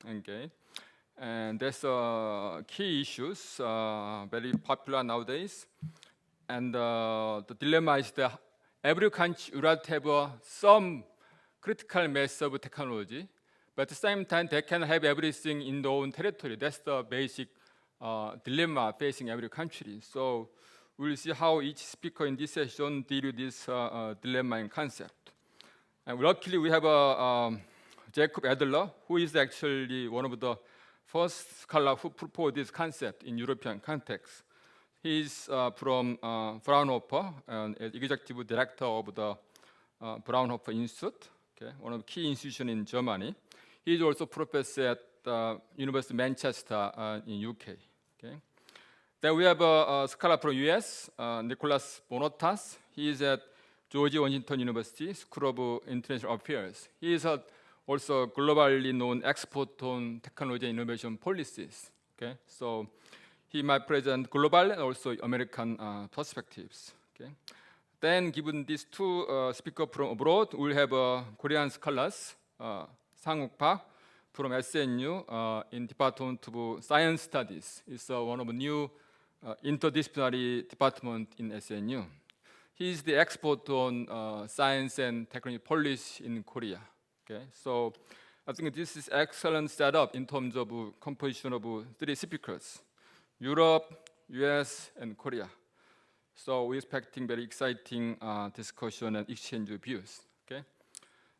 Okay, and that's key issues, very popular nowadays. And the dilemma is that every country would have to have some critical mass of technology, but at the same time they can have everything in their own territory. That's the basic dilemma facing every country. So we'll see how each speaker in this session deal with this dilemma and concept. And luckily we have Jacob Adler, who is actually one of the first scholars who proposed this concept in European context. He's from Fraunhofer and executive director of the Fraunhofer Institute, okay, one of the key institutions in Germany. He's also professor at University of Manchester in UK. Okay. Then we have a scholar from US, Nicholas Bonotas. He is at George Washington University School of International Affairs. He is also globally known expert on technology and innovation policies. Okay, so he might present global and also American perspectives. Okay, then given these two speakers from abroad, we'll have Korean scholars, Sang-uk Park from SNU in Department of Science Studies. It's one of the new interdisciplinary department in SNU. He's the expert on science and technology policy in Korea. Okay, so I think this is excellent setup in terms of composition of three speakers: Europe, US, and Korea. So we're expecting very exciting discussion and exchange of views. Okay,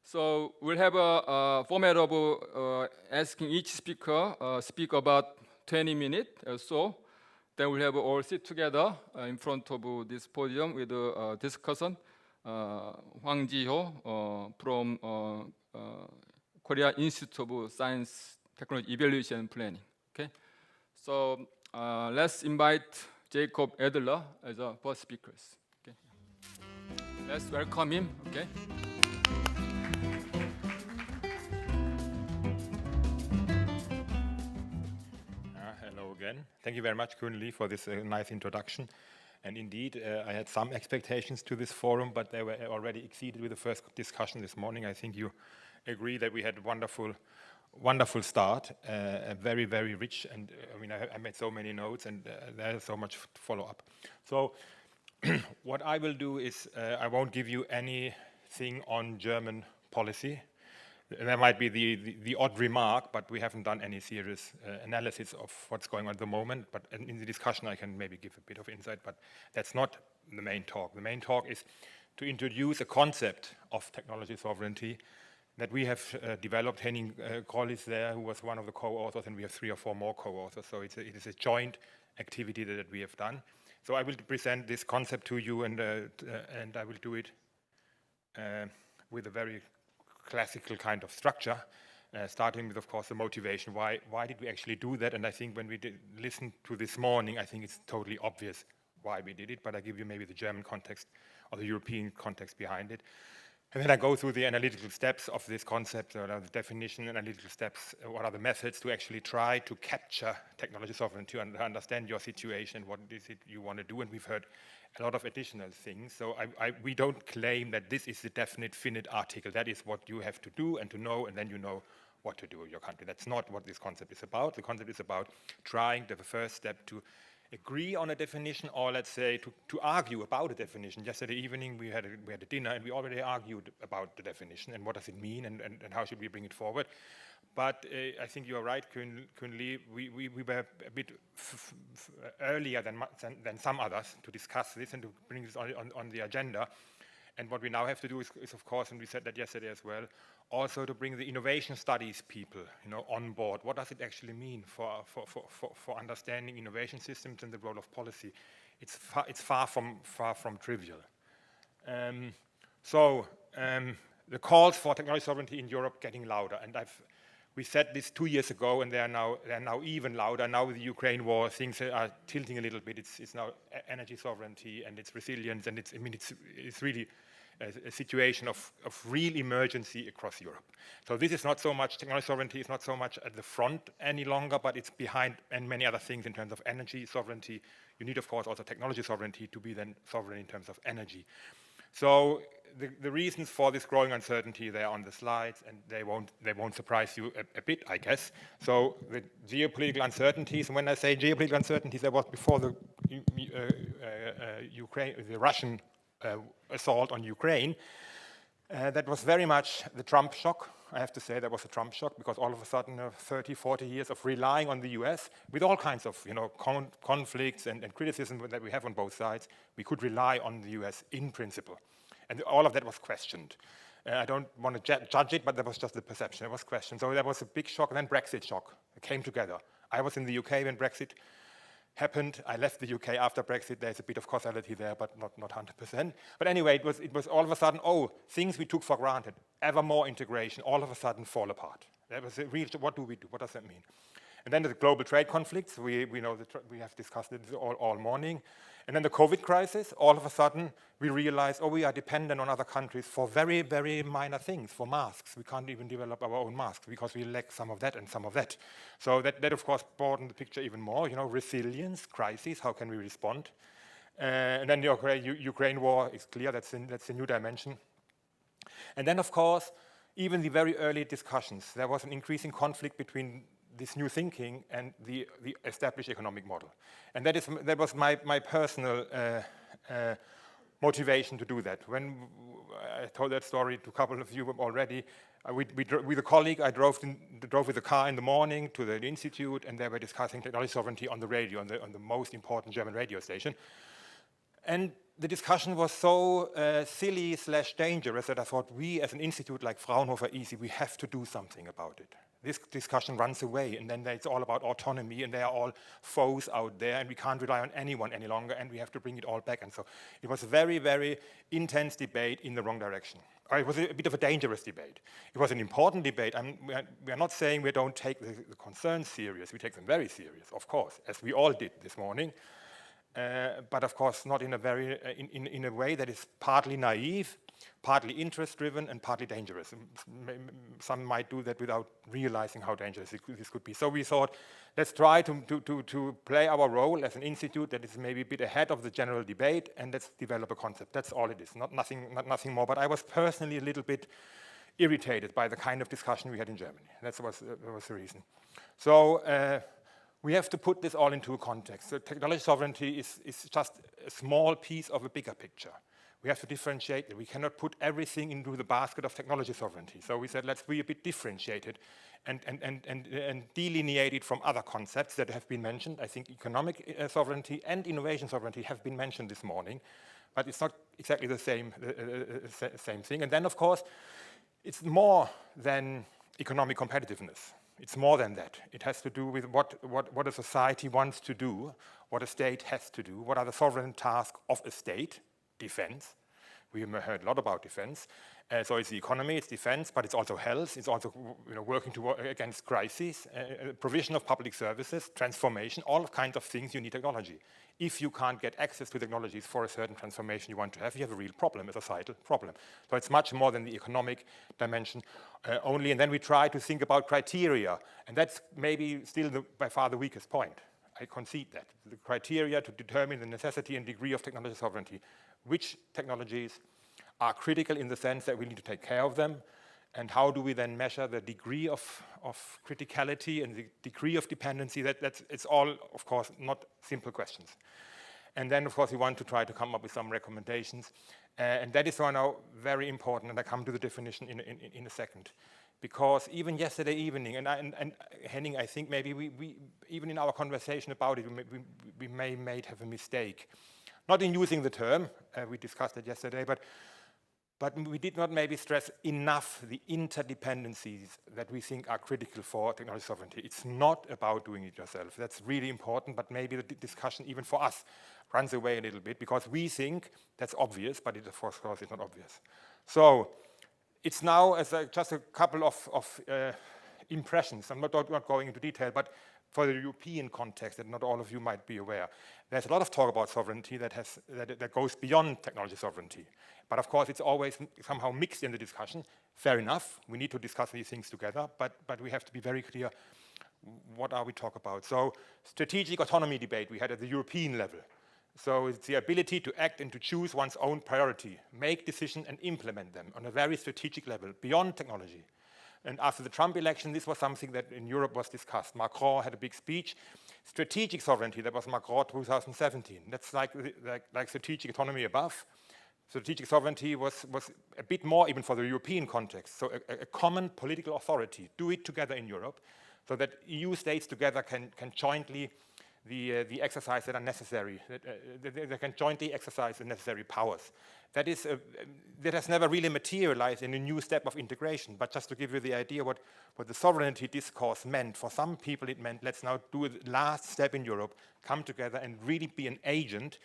so we'll have a format of asking each speaker speak about 20 minutes or so. Then we'll have all sit together in front of this podium with a discussion. Hwang Ji-ho from Korea Institute of Science, Technology, Evaluation and Planning. Okay, so let's invite Jacob Adler as our first speakers. Okay, let's welcome him. Okay. Hello again. Thank you very much, Kun Lee, for this nice introduction. And indeed, I had some expectations to this forum, but they were already exceeded with the first discussion this morning. I think you agree that we had a wonderful start, very, very rich. And I mean, I made so many notes, and there's so much to follow up. So what I will do is I won't give you anything on German policy. There might be the odd remark, but we haven't done any serious analysis of what's going on at the moment. But in the discussion, I can maybe give a bit of insight, but that's not the main talk. The main talk is to introduce a concept of technology sovereignty that we have developed. Henning Kroll is there, who was one of the co-authors, and we have 3 or 4 more co-authors. So it is a joint activity that we have done. So I will present this concept to you, and I will do it with a very classical kind of structure, starting with, of course, the motivation. Why did we actually do that? And I think when we listen to this morning, I think it's totally obvious why we did it, but I give you maybe the German context or the European context behind it. And then I go through the analytical steps of this concept, or the definition, analytical steps, what are the methods to actually try to capture technology sovereignty and understand your situation, what is it you want to do, and we've heard a lot of additional things. So we don't claim that this is the definite, finite article. That is what you have to do and to know, and then you know what to do in your country. That's not what this concept is about. The concept is about trying the first step to agree on a definition, or let's say to argue about a definition. Yesterday evening we had a dinner, and we already argued about the definition and what does it mean, and how should we bring it forward. But I think you are right, Kun Lee. We were a bit earlier than some others to discuss this and to bring this on the agenda. And what we now have to do is, of course, and we said that yesterday as well, also to bring the innovation studies people, on board. What does it actually mean for understanding innovation systems and the role of policy? It's far from trivial. The calls for technology sovereignty in Europe getting louder, and we said this 2 years ago, and they're now even louder. Now with the Ukraine war, things are tilting a little bit. It's now energy sovereignty and it's resilience, and it's really a situation of real emergency across Europe. So this is not so much, technology sovereignty is not so much at the front any longer, but it's behind and many other things in terms of energy sovereignty. You need, of course, also technology sovereignty to be then sovereign in terms of energy. So the reasons for this growing uncertainty, they are on the slides, and they won't surprise you a bit, I guess. So the geopolitical uncertainties, and when I say geopolitical uncertainties, that was before the Russian assault on Ukraine. That was very much the Trump shock. I have to say that was a Trump shock, because all of a sudden 30, 40 years of relying on the US with all kinds of conflicts and criticism that we have on both sides, we could rely on the US in principle. And all of that was questioned. I don't want to judge it, but that was just the perception. It was questioned. So that was a big shock. And then Brexit shock. It came together. I was in the UK when Brexit happened. I left the UK after Brexit. There's a bit of causality there, but not 100%. But anyway, it was all of a sudden, things we took for granted, ever more integration, all of a sudden fall apart. That was a real, what do we do? What does that mean? And then the global trade conflicts, we know that we have discussed it all morning. And then the COVID crisis, all of a sudden we realize, we are dependent on other countries for very, very minor things, for masks. We can't even develop our own masks because we lack some of that and some of that. So that of course broadened the picture even more, resilience, crises, how can we respond? And then the Ukraine war is clear, that's a new dimension. And then of course, even the very early discussions, there was an increasing conflict between this new thinking and the established economic model. And that was my personal motivation to do that. When I told that story to a couple of you already, with a colleague, I drove with a car in the morning to the institute, and they were discussing technology sovereignty on the radio, on the most important German radio station. And the discussion was so silly/dangerous that I thought we as an institute like Fraunhofer ISI, we have to do something about it. This discussion runs away, and then it's all about autonomy, and they are all foes out there, and we can't rely on anyone any longer, and we have to bring it all back. And so it was a very, very intense debate in the wrong direction. It was a bit of a dangerous debate. It was an important debate. We are not saying we don't take the concerns serious. We take them very serious, of course, as we all did this morning. But of course not in a way that is partly naive, partly interest-driven, and partly dangerous. Some might do that without realizing how dangerous this could be. So we thought, let's try to play our role as an institute that is maybe a bit ahead of the general debate, and let's develop a concept. That's all it is, not nothing more. But I was personally a little bit irritated by the kind of discussion we had in Germany. That was the reason. So we have to put this all into a context. So technology sovereignty is just a small piece of a bigger picture. We have to differentiate it. We cannot put everything into the basket of technology sovereignty. So we said, let's be a bit differentiated and delineate it from other concepts that have been mentioned. I think economic sovereignty and innovation sovereignty have been mentioned this morning, but it's not exactly the same thing. And then, of course, it's more than economic competitiveness. It's more than that. It has to do with what a society wants to do, what a state has to do, what are the sovereign tasks of a state, defense. We have heard a lot about defense. So it's the economy, it's defense, but it's also health, it's also working against crises, provision of public services, transformation, all kinds of things you need technology. If you can't get access to technologies for a certain transformation you want to have a real problem, a societal problem. So it's much more than the economic dimension only. And then we try to think about criteria. And that's maybe still by far the weakest point. I concede that. The criteria to determine the necessity and degree of technology sovereignty. Which technologies are critical in the sense that we need to take care of them, and how do we then measure the degree of criticality and the degree of dependency? It's all, of course, not simple questions. And then, of course, we want to try to come up with some recommendations. And that is now very important, and I come to the definition in a second. Because even yesterday evening, and Henning, I think maybe we even in our conversation about it, we may have a mistake. Not in using the term, we discussed it yesterday, but we did not maybe stress enough the interdependencies that we think are critical for technology sovereignty. It's not about doing it yourself. That's really important, but maybe the discussion even for us runs away a little bit because we think that's obvious, but it of course is not obvious. So it's now as just a couple of impressions. I'm not going into detail, but for the European context that not all of you might be aware. There's a lot of talk about sovereignty that goes beyond technology sovereignty. But of course, it's always somehow mixed in the discussion. Fair enough, we need to discuss these things together, but we have to be very clear, what are we talking about? So strategic autonomy debate we had at the European level. So it's the ability to act and to choose one's own priority, make decisions and implement them on a very strategic level, beyond technology. And after the Trump election, this was something that in Europe was discussed. Macron had a big speech. Strategic sovereignty, that was Macron 2017. That's like strategic autonomy above. Strategic sovereignty was a bit more even for the European context. So a common political authority, do it together in Europe, so that EU states together can jointly the exercise that are necessary. They can jointly exercise the necessary powers. That has never really materialized in a new step of integration. But just to give you the idea what the sovereignty discourse meant, for some people it meant let's now do the last step in Europe, come together and really be an agent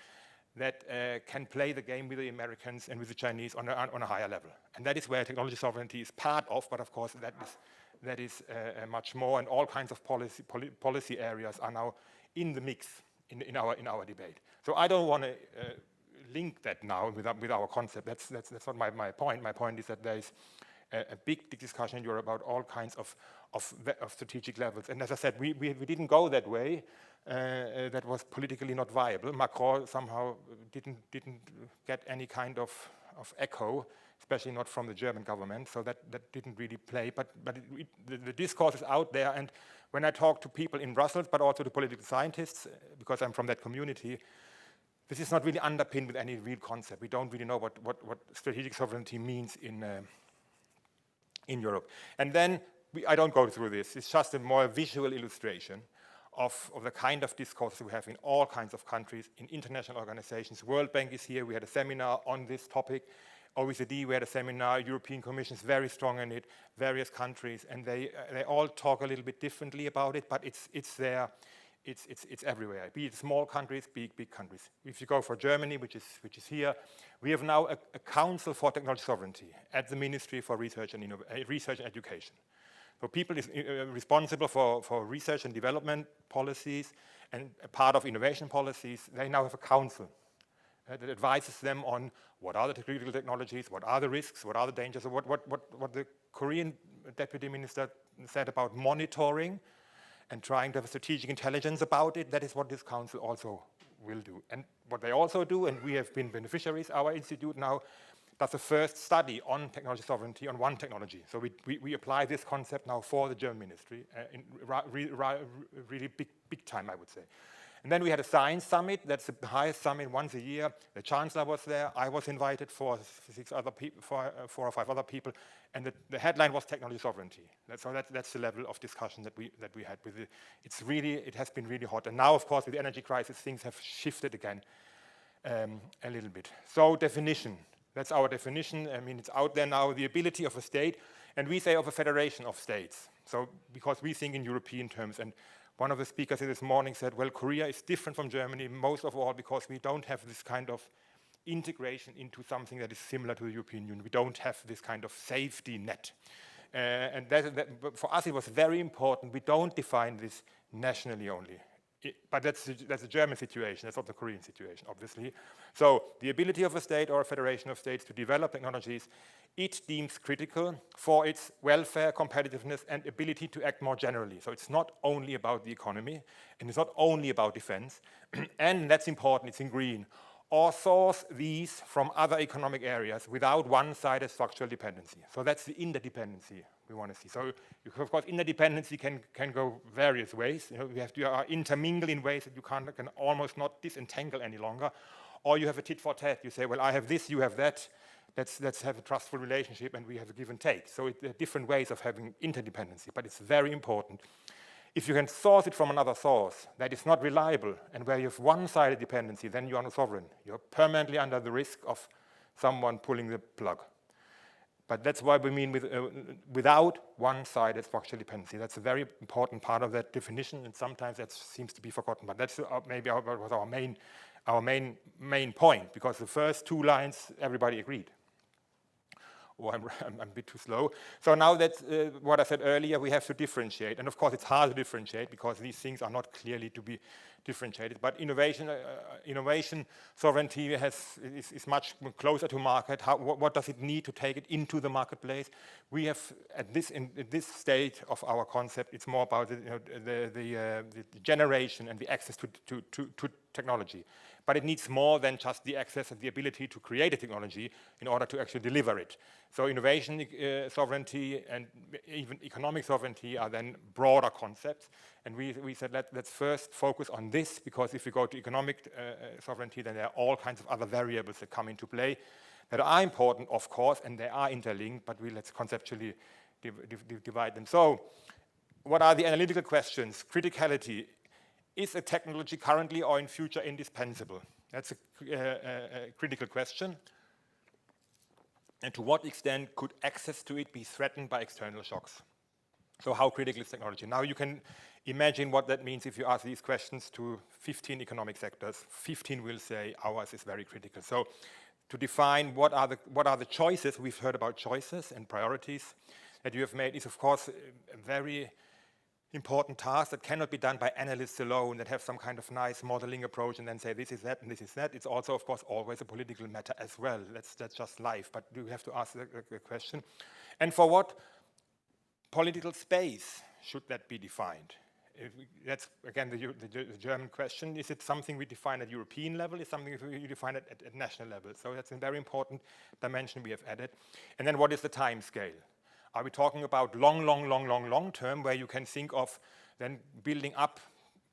that can play the game with the Americans and with the Chinese on a higher level. And that is where technology sovereignty is part of, but of course that is much more, and all kinds of policy areas are now in the mix in our debate. So I don't want to link that now with our concept. That's not my point. My point is that there is a big discussion in Europe about all kinds of strategic levels. And as I said, we didn't go that way. That was politically not viable. Macron somehow didn't get any kind of echo, especially not from the German government. So that didn't really play. But the discourse is out there. And when I talk to people in Brussels, but also to political scientists, because I'm from that community, this is not really underpinned with any real concept. We don't really know what strategic sovereignty means in Europe. And then I don't go through this. It's just a more visual illustration of the kind of discourse we have in all kinds of countries, in international organizations. World Bank is here. We had a seminar on this topic. OECD, we had a seminar. European Commission is very strong in it. Various countries, and they all talk a little bit differently about it. But it's there. It's everywhere. Be it small countries, big countries. If you go for Germany, which is here, we have now a Council for Technology Sovereignty at the Ministry for Research and Education. So people is responsible for research and development policies and a part of innovation policies. They now have a council that advises them on what are the critical technologies, what are the risks, what are the dangers, what the Korean deputy minister said about monitoring and trying to have strategic intelligence about it. That is what this council also will do. And what they also do, and we have been beneficiaries, our institute now does the first study on technology sovereignty on one technology. So we apply this concept now for the German ministry in really big time, I would say. And then we had a science summit. That's the highest summit once a year. The chancellor was there. I was invited for 4 or 5 other people. And the headline was technology sovereignty. So that's the level of discussion that we had with it. It has been really hot. And now, of course, with the energy crisis, things have shifted again a little bit. So definition. That's our definition. I mean, it's out there now, the ability of a state, and we say of a federation of states. So because we think in European terms, and one of the speakers this morning said, well, Korea is different from Germany, most of all because we don't have this kind of integration into something that is similar to the European Union. We don't have this kind of safety net. And for us, it was very important. We don't define this nationally only. But that's a German situation. That's not the Korean situation, obviously. So the ability of a state or a federation of states to develop technologies, it deems critical for its welfare, competitiveness, and ability to act more generally. So it's not only about the economy, and it's not only about defense. And that's important, it's in green. Or source these from other economic areas without one-sided structural dependency. So that's the interdependency we want to see. So, of course, interdependency can go various ways. You know, you are intermingled in ways that you can almost not disentangle any longer. Or you have a tit for tat. You say, well, I have this, you have that. Let's have a trustful relationship, and we have a give and take. So there are different ways of having interdependency, but it's very important. If you can source it from another source that is not reliable and where you have one-sided dependency, then you are not sovereign. You're permanently under the risk of someone pulling the plug. But that's why we mean without one-sided structural dependency. That's a very important part of that definition, and sometimes that seems to be forgotten. But that's maybe was our main point, because the first 2 lines everybody agreed. Oh, I'm a bit too slow. So now that's what I said earlier, we have to differentiate. And of course, it's hard to differentiate because these things are not clearly to be differentiated. But innovation sovereignty is much closer to market. What does it need to take it into the marketplace? We have, in this state of our concept, it's more about the generation and the access to technology. but it needs more than just the access and the ability to create a technology in order to actually deliver it. So innovation sovereignty and even economic sovereignty are then broader concepts. And we said let's first focus on this, because if we go to economic sovereignty, then there are all kinds of other variables that come into play that are important, of course, and they are interlinked, but let's conceptually divide them. So what are the analytical questions? Criticality. Is a technology currently or in future indispensable? That's a critical question. And to what extent could access to it be threatened by external shocks? So how critical is technology? Now you can imagine what that means if you ask these questions to 15 economic sectors. 15 will say ours is very critical. So to define what are the choices, we've heard about choices and priorities that you have made, is of course a very important task that cannot be done by analysts alone that have some kind of nice modeling approach and then say this is that and this is that. It's also, of course, always a political matter as well. That's just life, but you have to ask the question. And for what political space should that be defined? That's, again, the German question. Is it something we define at European level? Is it something we define at national level? So that's a very important dimension we have added. And then what is the time scale? Are we talking about long term, where you can think of then building up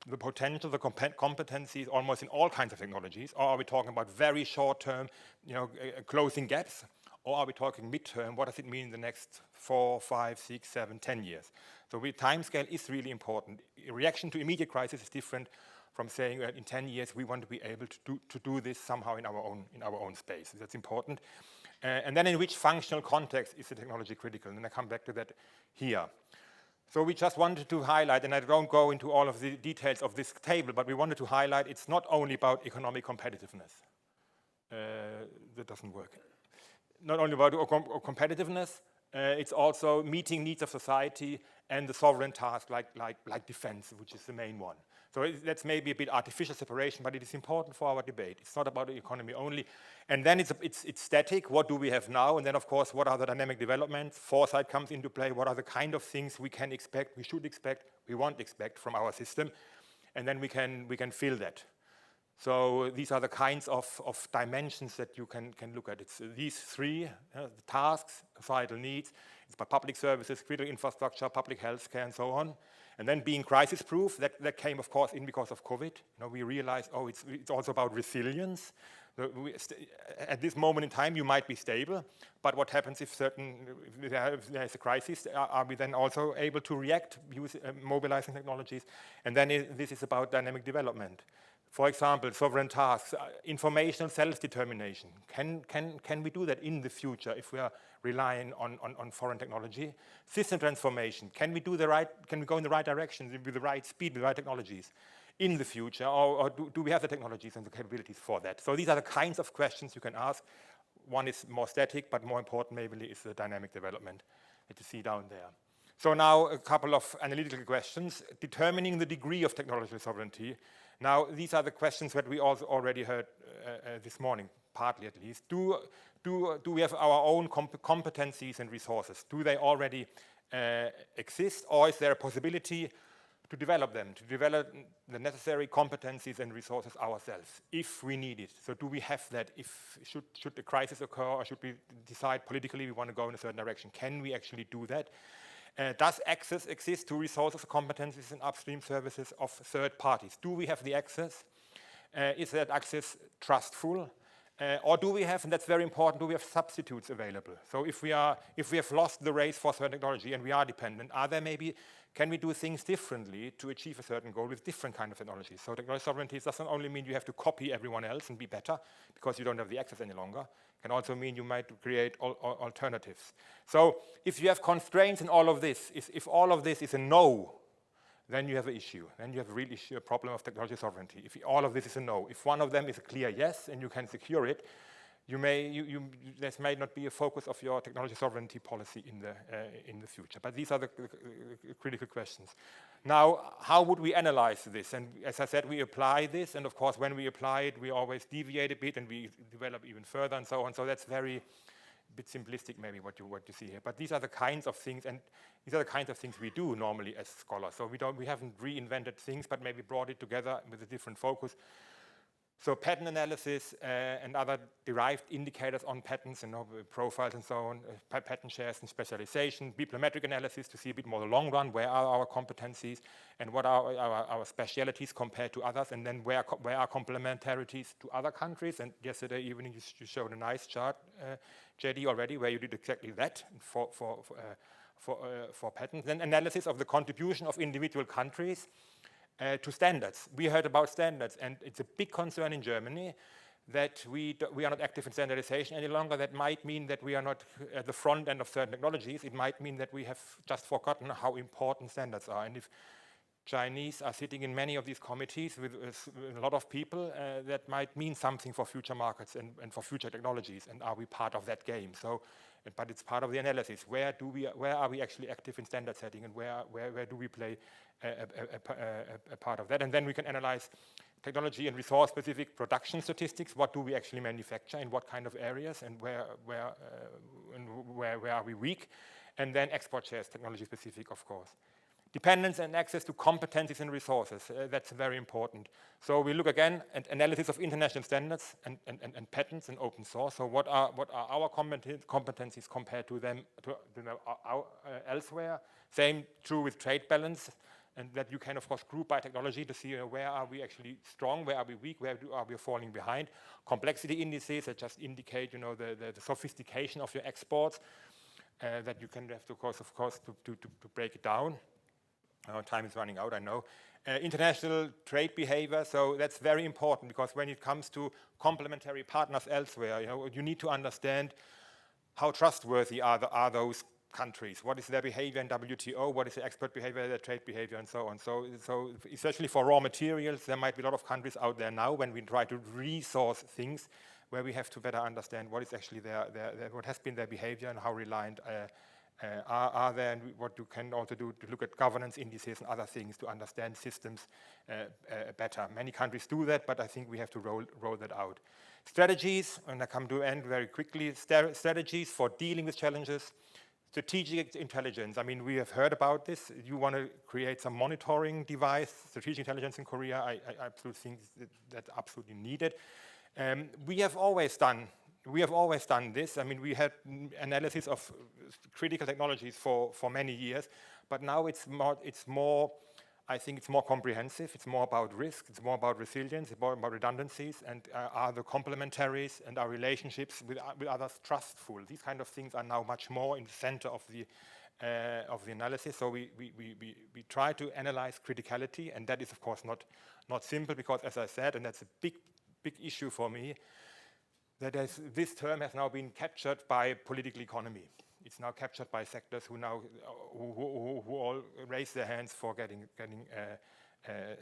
the potential, the competencies almost in all kinds of technologies? Or are we talking about very short term, closing gaps? Or are we talking midterm? What does it mean in the next 4, 5, 6, 7, 10 years? So time scale is really important. A reaction to immediate crisis is different from saying that in 10 years we want to be able to do this somehow in our own space. That's important. And then in which functional context is the technology critical? And I come back to that here. So we just wanted to highlight, and I don't go into all of the details of this table, but we wanted to highlight it's not only about economic competitiveness. That doesn't work. Not only about competitiveness, it's also meeting needs of society and the sovereign task like defense, which is the main one. So that's maybe a bit artificial separation, but it is important for our debate. It's not about the economy only. And then it's static. What do we have now? And then, of course, what are the dynamic developments? Foresight comes into play. What are the kind of things we can expect, we should expect, we won't expect from our system? And then we can fill that. So these are the kinds of dimensions that you can look at. It's these three, the tasks, societal needs, it's by public services, critical infrastructure, public healthcare, and so on. And then being crisis-proof, that came, of course, in because of COVID. We realized, it's also about resilience. At this moment in time, you might be stable, but what happens if there is a crisis? Are we then also able to react, mobilizing technologies? And then this is about dynamic development. For example, sovereign tasks, informational self-determination. Can we do that in the future if we are relying on foreign technology? System transformation. Can we go in the right direction with the right speed, with the right technologies in the future? Or do we have the technologies and the capabilities for that? So these are the kinds of questions you can ask. One is more static, but more important maybe is the dynamic development that you see down there. So now a couple of analytical questions. Determining the degree of technological sovereignty. Now, these are the questions that we also already heard this morning, partly at least. Do we have our own competencies and resources? Do they already exist, or is there a possibility to develop them, to develop the necessary competencies and resources ourselves, if we need it? So do we have that? Should a crisis occur, or should we decide politically we want to go in a certain direction? Can we actually do that? Does access exist to resources, competencies, and upstream services of third parties? Do we have the access? Is that access trustful? Or do we have, and that's very important, do we have substitutes available? So if we have lost the race for certain technology and we are dependent, can we do things differently to achieve a certain goal with different kind of technologies? So technology sovereignty doesn't only mean you have to copy everyone else and be better because you don't have the access any longer. It can also mean you might create alternatives. So if you have constraints in all of this, if all of this is a no, then you have an issue. Then you have a real issue, a problem of technology sovereignty. If all of this is a no, if one of them is a clear yes and you can secure it, this may not be a focus of your technology sovereignty policy in the future. But these are the critical questions. Now, how would we analyze this? And as I said, we apply this, and of course, when we apply it, we always deviate a bit and we develop even further and so on. So that's very bit simplistic, maybe what you see here. But these are the kinds of things, and these are the kinds of things we do normally as scholars. So we haven't reinvented things, but maybe brought it together with a different focus So pattern analysis and other derived indicators on patents and profiles and so on, patent shares and specialization, bibliometric analysis to see a bit more the long run, where are our competencies and what are our specialities compared to others, and then where are complementarities to other countries. And yesterday evening you showed a nice chart, JD, already, where you did exactly that for patents. Then analysis of the contribution of individual countries to standards. We heard about standards, and it's a big concern in Germany that we are not active in standardization any longer. That might mean that we are not at the front end of certain technologies. It might mean that we have just forgotten how important standards are. And if Chinese are sitting in many of these committees with a lot of people, that might mean something for future markets and for future technologies. And are we part of that game? So, but it's part of the analysis. Where are we actually active in standard setting, and where do we play a part of that? And then we can analyze technology and resource-specific production statistics. What do we actually manufacture in what kind of areas, and where are we weak? And then export shares, technology-specific, of course. Dependence and access to competencies and resources, that's very important. So we look again at analysis of international standards and patents and open source. So what are our competencies compared to them elsewhere? Same true with trade balance, and that you can of course group by technology to see where are we actually strong, where are we weak, where are we falling behind. Complexity indices that just indicate the sophistication of your exports that you can have to of course to break it down. Time is running out, I know. International trade behavior, so that's very important, because when it comes to complementary partners elsewhere, you need to understand how trustworthy are those countries. What is their behavior in WTO? What is their export behavior, their trade behavior, and so on. So especially for raw materials, there might be a lot of countries out there now when we try to resource things, where we have to better understand what is actually what has been their behavior and how reliant are there, and what you can also do to look at governance indices and other things to understand systems better. Many countries do that, but I think we have to roll that out. Strategies, and I come to end very quickly, strategies for dealing with challenges. Strategic intelligence, I mean, we have heard about this. You want to create some monitoring device, strategic intelligence in Korea. I absolutely think that's absolutely needed. We have always done this. I mean, we had analysis of critical technologies for many years, but now it's more, I think it's more comprehensive. It's more about risk. It's more about resilience. It's more about redundancies, and are the complementaries and our relationships with others trustful. These kind of things are now much more in the center of the analysis. So we try to analyze criticality, and that is of course not simple, because as I said, and that's a big issue for me, that this term has now been captured by political economy. It's now captured by sectors who all raise their hands for getting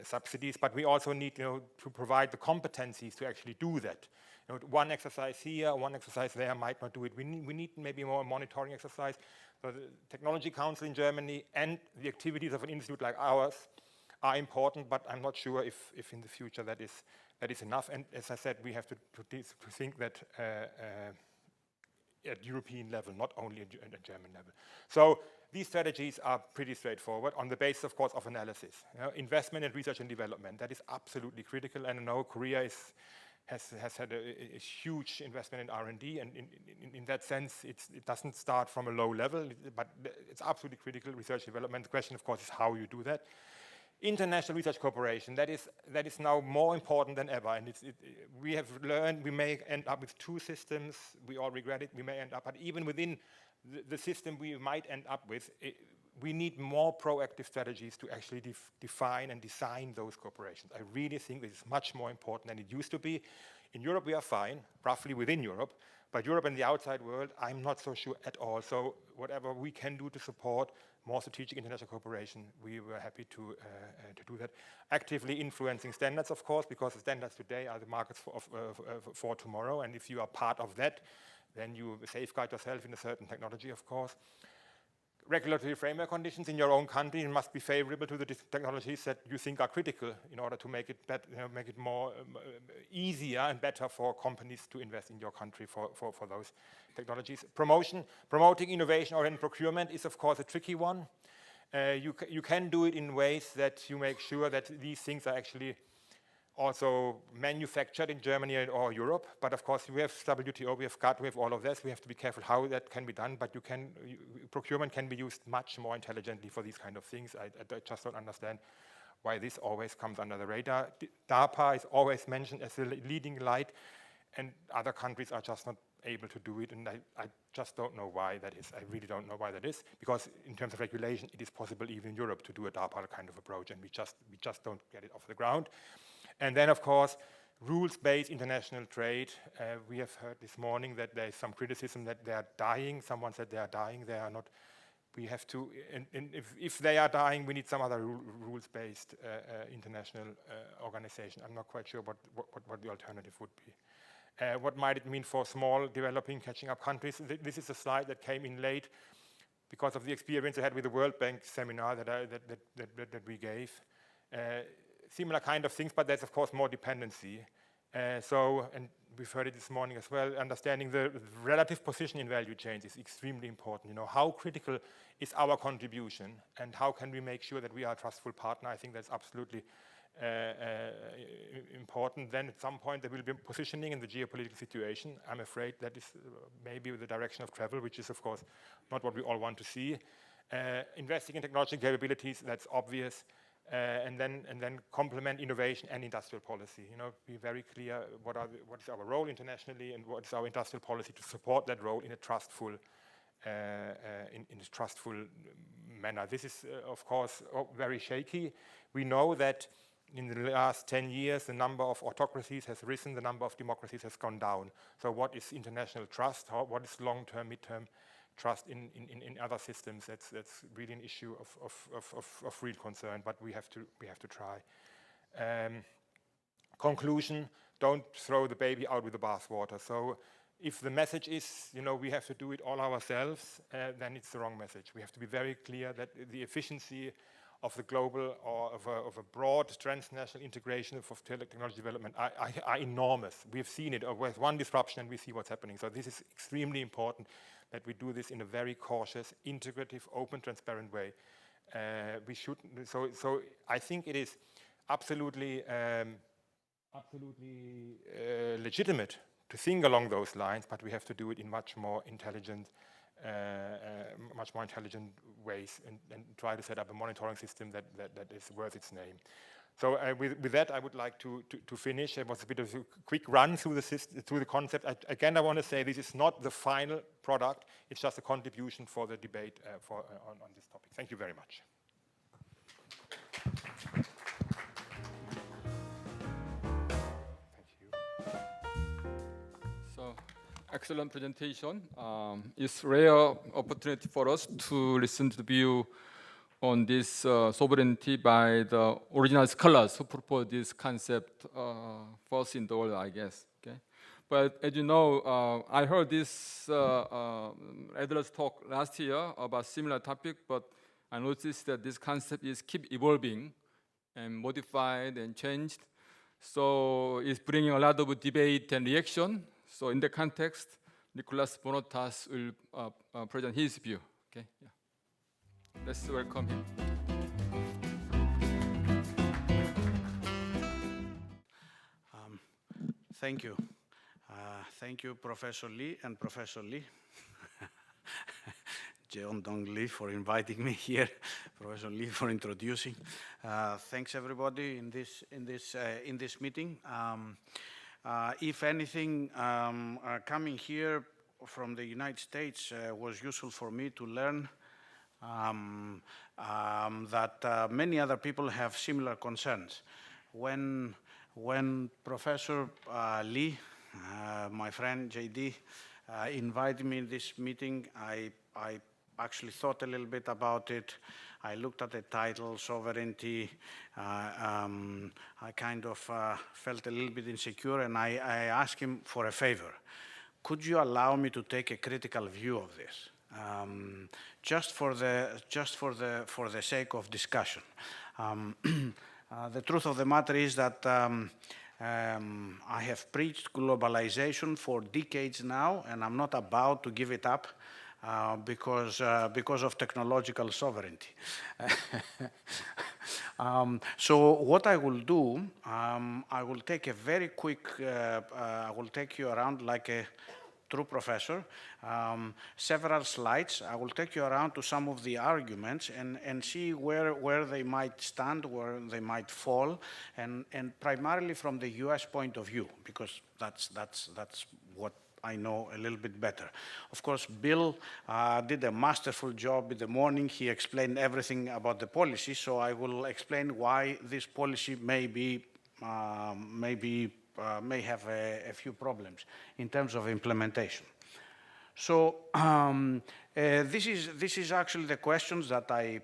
subsidies. But we also need to provide the competencies to actually do that. One exercise here, one exercise there might not do it. We need maybe more monitoring exercise. So the Technology Council in Germany and the activities of an institute like ours are important, but I'm not sure if in the future that is enough. And as I said, we have to think that at European level, not only at German level. So these strategies are pretty straightforward on the basis, of course, of analysis. Investment in research and development, that is absolutely critical. And I know Korea has had a huge investment in R&D, and in that sense, it doesn't start from a low level, but it's absolutely critical, research development. The question, of course, is how you do that. International research cooperation, that is now more important than ever, and we have learned we may end up with two systems. We all regret it. We may end up, but even within the system we might end up with, we need more proactive strategies to actually define and design those cooperations. I really think this is much more important than it used to be. In Europe, we are fine, roughly within Europe, but Europe and the outside world, I'm not so sure at all. So whatever we can do to support more strategic international cooperation, we were happy to do that. Actively influencing standards, of course, because the standards today are the markets for tomorrow. And if you are part of that, then you safeguard yourself in a certain technology, of course. Regulatory framework conditions in your own country must be favorable to the technologies that you think are critical in order to make it better, make it more easier and better for companies to invest in your country for those technologies. Promoting innovation-oriented procurement is, of course, a tricky one. You can do it in ways that you make sure that these things are actually also manufactured in Germany or Europe. But of course, we have WTO, we have GATT, we have all of this. We have to be careful how that can be done. But procurement can be used much more intelligently for these kind of things. I just don't understand why this always comes under the radar. DARPA is always mentioned as the leading light, and other countries are just not able to do it, and I just don't know why that is. I really don't know why that is, because in terms of regulation, it is possible even in Europe to do a DARPA kind of approach, and we just don't get it off the ground. And then, of course, rules-based international trade. We have heard this morning that there is some criticism that they are dying. Someone said they are dying. They are not. We have to, and if they are dying, we need some other rules-based international organization. I'm not quite sure what the alternative would be. What might it mean for small, developing, catching up countries? This is a slide that came in late because of the experience I had with the World Bank seminar that we gave. Similar kind of things, but there's of course more dependency. And we've heard it this morning as well, understanding the relative position in value chains is extremely important. You know, how critical is our contribution, and how can we make sure that we are a trustful partner? I think that's absolutely important. Then at some point there will be positioning in the geopolitical situation. I'm afraid that is maybe the direction of travel, which is of course not what we all want to see. Investing in technological capabilities, that's obvious. And then complement innovation and industrial policy. You know, be very clear what is our role internationally and what is our industrial policy to support that role in a trustful manner. This is of course very shaky. We know that in the last 10 years the number of autocracies has risen, the number of democracies has gone down. So what is international trust? What is long-term, mid-term trust in other systems? That's really an issue of real concern, but we have to try. Conclusion: don't throw the baby out with the bathwater. So if the message is, you know, we have to do it all ourselves, then it's the wrong message. We have to be very clear that the efficiency of the global or of a broad transnational integration of technology development are enormous. We've seen it with one disruption and we see what's happening. So this is extremely important that we do this in a very cautious, integrative, open, transparent way. We should. So I think it is absolutely legitimate to think along those lines, but we have to do it in much more intelligent ways, and try to set up a monitoring system that is worth its name. So with that, I would like to finish. It was a bit of a quick run through the concept. Again, I want to say this is not the final product. It's just a contribution for the debate on this topic. Thank you very much. Thank you. So, excellent presentation. It's rare opportunity for us to listen to the view on this sovereignty by the original scholars who proposed this concept first in the world, I guess. Okay, but as you know, I heard this Adler's talk last year about similar topic, but I noticed that this concept is keep evolving and modified and changed. So it's bringing a lot of debate and reaction. So in the context, Nicolas Bonotas will present his view. Okay. Yeah. Let's welcome him. Thank you. Thank you, Professor Lee and Professor Lee. Jeon Dong Lee for inviting me here, Professor Lee for introducing. Thanks everybody in this meeting. If anything, coming here from the United States was useful for me to learn that many other people have similar concerns. When Professor Lee, my friend JD, invited me in this meeting, I actually thought a little bit about it. I looked at the title, sovereignty. I kind of felt a little bit insecure, and I asked him for a favor. Could you allow me to take a critical view of this? Just for the sake of discussion. The truth of the matter is that I have preached globalization for decades now, and I'm not about to give it up because of technological sovereignty. So what I will do, I will take a very quick, I will take you around like a true professor, several slides. I will take you around to some of the arguments and see where they might stand, where they might fall, and primarily from the US point of view, because that's what I know a little bit better. Of course, Bill did a masterful job in the morning. He explained everything about the policy, so I will explain why this policy may have a few problems in terms of implementation. So this is actually the questions that I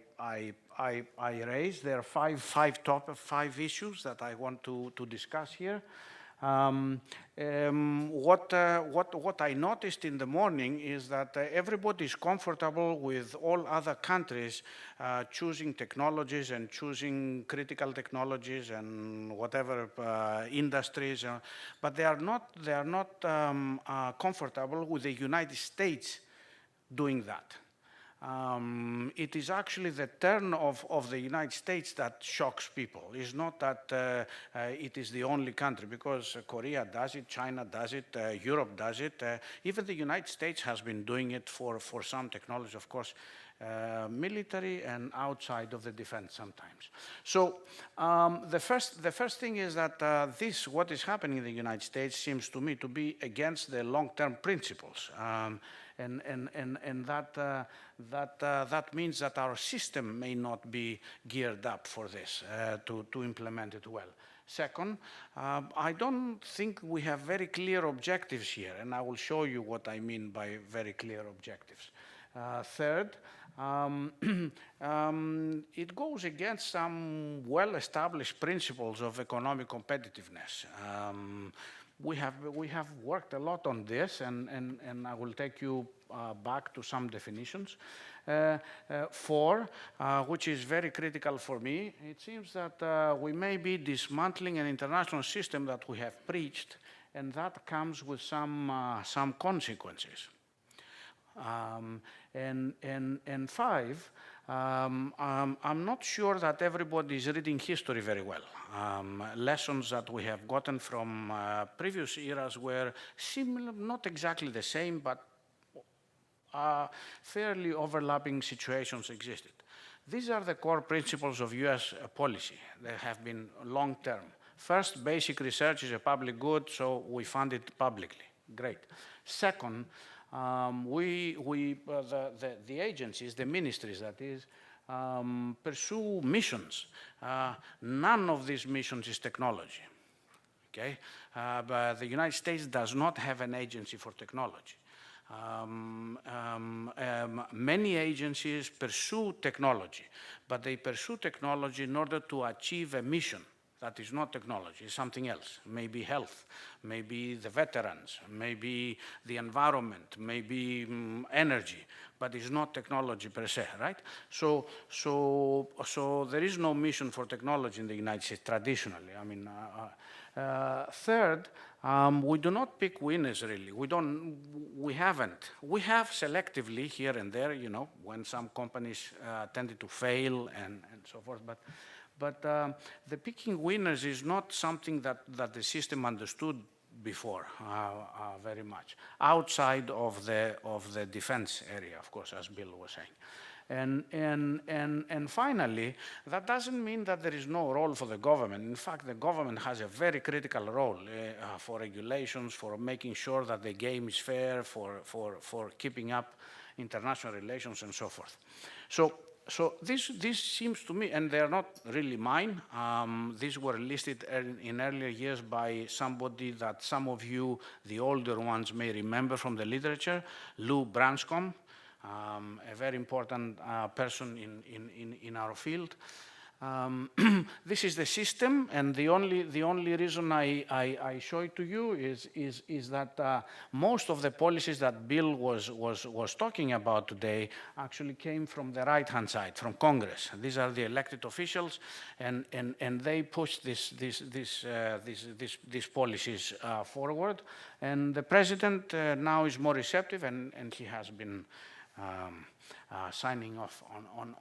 raised. There are five issues that I want to discuss here. What I noticed in the morning is that everybody is comfortable with all other countries choosing technologies and choosing critical technologies and whatever industries, but they are not comfortable with the United States doing that. It is actually the turn of the United States that shocks people. It's not that it is the only country, because Korea does it, China does it, Europe does it. Even the United States has been doing it for some technology, of course, military and outside of the defense sometimes. So the first thing is that what is happening in the United States seems to me to be against the long-term principles. And that means that our system may not be geared up for this, to implement it well. Second, I don't think we have very clear objectives here, and I will show you what I mean by very clear objectives. Third, it goes against some well-established principles of economic competitiveness. We have worked a lot on this, and I will take you back to some definitions. Four, which is very critical for me, it seems that we may be dismantling an international system that we have preached, and that comes with some consequences. And five, I'm not sure that everybody is reading history very well. Lessons that we have gotten from previous eras were similar, not exactly the same, but fairly overlapping situations existed. These are the core principles of US policy. They have been long-term. First, basic research is a public good, so we fund it publicly. Great. Second, the agencies, the ministries that is, pursue missions. None of these missions is technology. Okay? But the United States does not have an agency for technology. Many agencies pursue technology, but they pursue technology in order to achieve a mission. That is not technology, it's something else. Maybe health, maybe the veterans, maybe the environment, maybe energy, but it's not technology per se, right? So there is no mission for technology in the United States traditionally. I mean, third, we do not pick winners really. We haven't. We have selectively here and there, you know, when some companies tended to fail and so forth, but the picking winners is not something that the system understood before very much, outside of the defense area, of course, as Bill was saying. And finally, that doesn't mean that there is no role for the government. In fact, the government has a very critical role for regulations, for making sure that the game is fair, for keeping up international relations and so forth. So this seems to me, and they are not really mine, these were listed in earlier years by somebody that some of you, the older ones, may remember from the literature, Lou Branscombe, a very important person in our field. This is the system, and the only reason I show it to you is that most of the policies that Bill was talking about today actually came from the right-hand side, from Congress. These are the elected officials, and they push these policies forward. And the president now is more receptive, and he has been signing off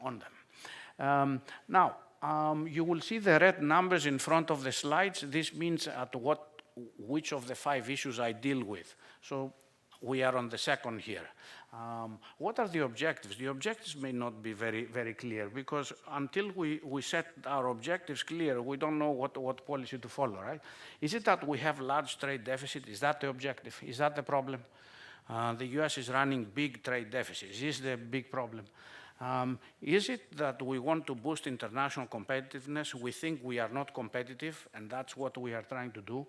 on them. Now, you will see the red numbers in front of the slides. This means which of the 5 issues I deal with. So we are on the second here. What are the objectives? The objectives may not be very, very clear, because until we set our objectives clear, we don't know what policy to follow, right? Is it that we have large trade deficit? Is that the objective? Is that the problem? The US is running big trade deficits. Is this the big problem? Is it that we want to boost international competitiveness? We think we are not competitive, and that's what we are trying to do.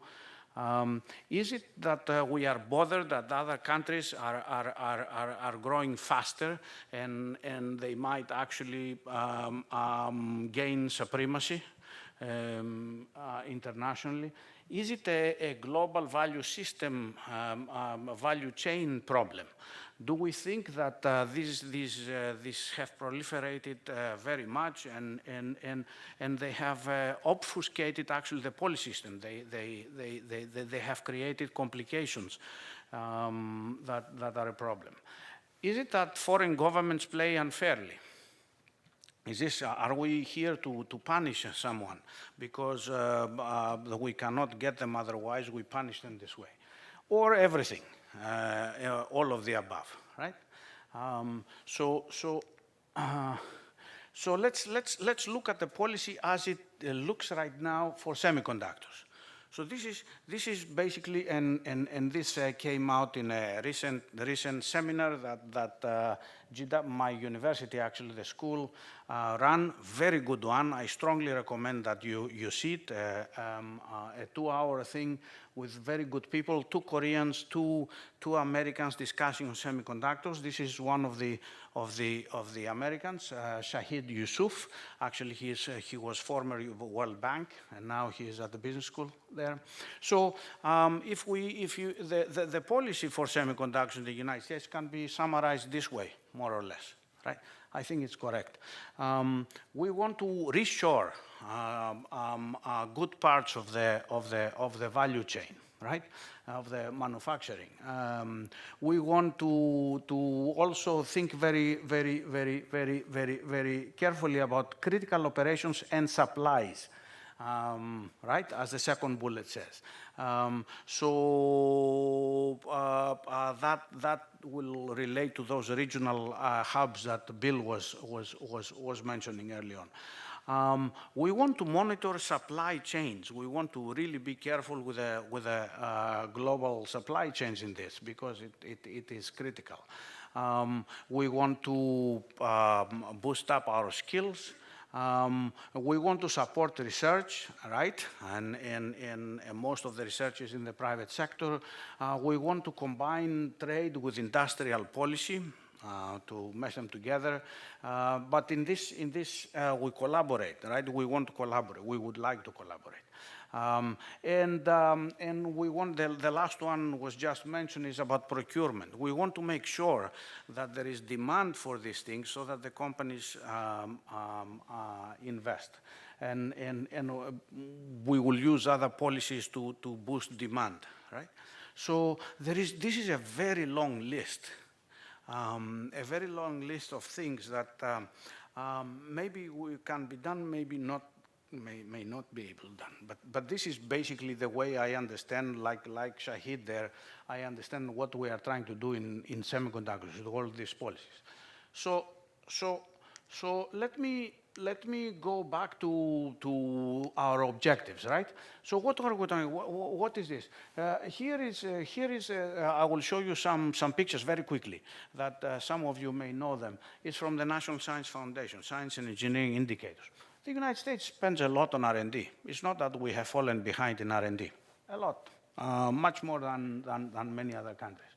Is it that we are bothered that other countries are growing faster and they might actually gain supremacy internationally? Is it a global value system, value chain problem? Do we think that these have proliferated very much and they have obfuscated actually the policy system? They have created complications that are a problem. Is it that foreign governments play unfairly? Are we here to punish someone because we cannot get them otherwise, we punish them this way? Or everything, all of the above, right? So let's look at the policy as it looks right now for semiconductors. So this is basically, and this came out in a recent seminar that my university, actually the school, ran. Very good one. I strongly recommend that you see it. A 2-hour thing with very good people, 2 Koreans, two Americans discussing on semiconductors. This is one of the Americans, Shahid Yusuf. Actually, he was former World Bank, and now he is at the business school there. So the policy for semiconductors in the United States can be summarized this way, more or less, right? I think it's correct. We want to reshore good parts of the value chain, right? Of the manufacturing. We want to also think very carefully about critical operations and supplies. Right, as the second bullet says. That will relate to those regional hubs that Bill was mentioning early on. We want to monitor supply chains. We want to really be careful with the global supply chains in this, because it is critical. We want to boost up our skills. We want to support research, right? And most of the research is in the private sector. We want to combine trade with industrial policy to mesh them together. But in this we collaborate, right? We want to collaborate. We would like to collaborate. And we want, the last one was just mentioned, is about procurement. We want to make sure that there is demand for these things so that the companies invest. And we will use other policies to boost demand, right? So this is a very long list. A very long list of things that maybe can be done, maybe not, may not be able done. But this is basically the way I understand, like Shahid there, I understand what we are trying to do in semiconductors with all these policies. So let me go back to our objectives, right? So what are we doing? What is this? Here is I will show you some pictures very quickly that some of you may know them. It's from the National Science Foundation, Science and Engineering Indicators. The United States spends a lot on R&D. It's not that we have fallen behind in R&D. A lot, much more than many other countries.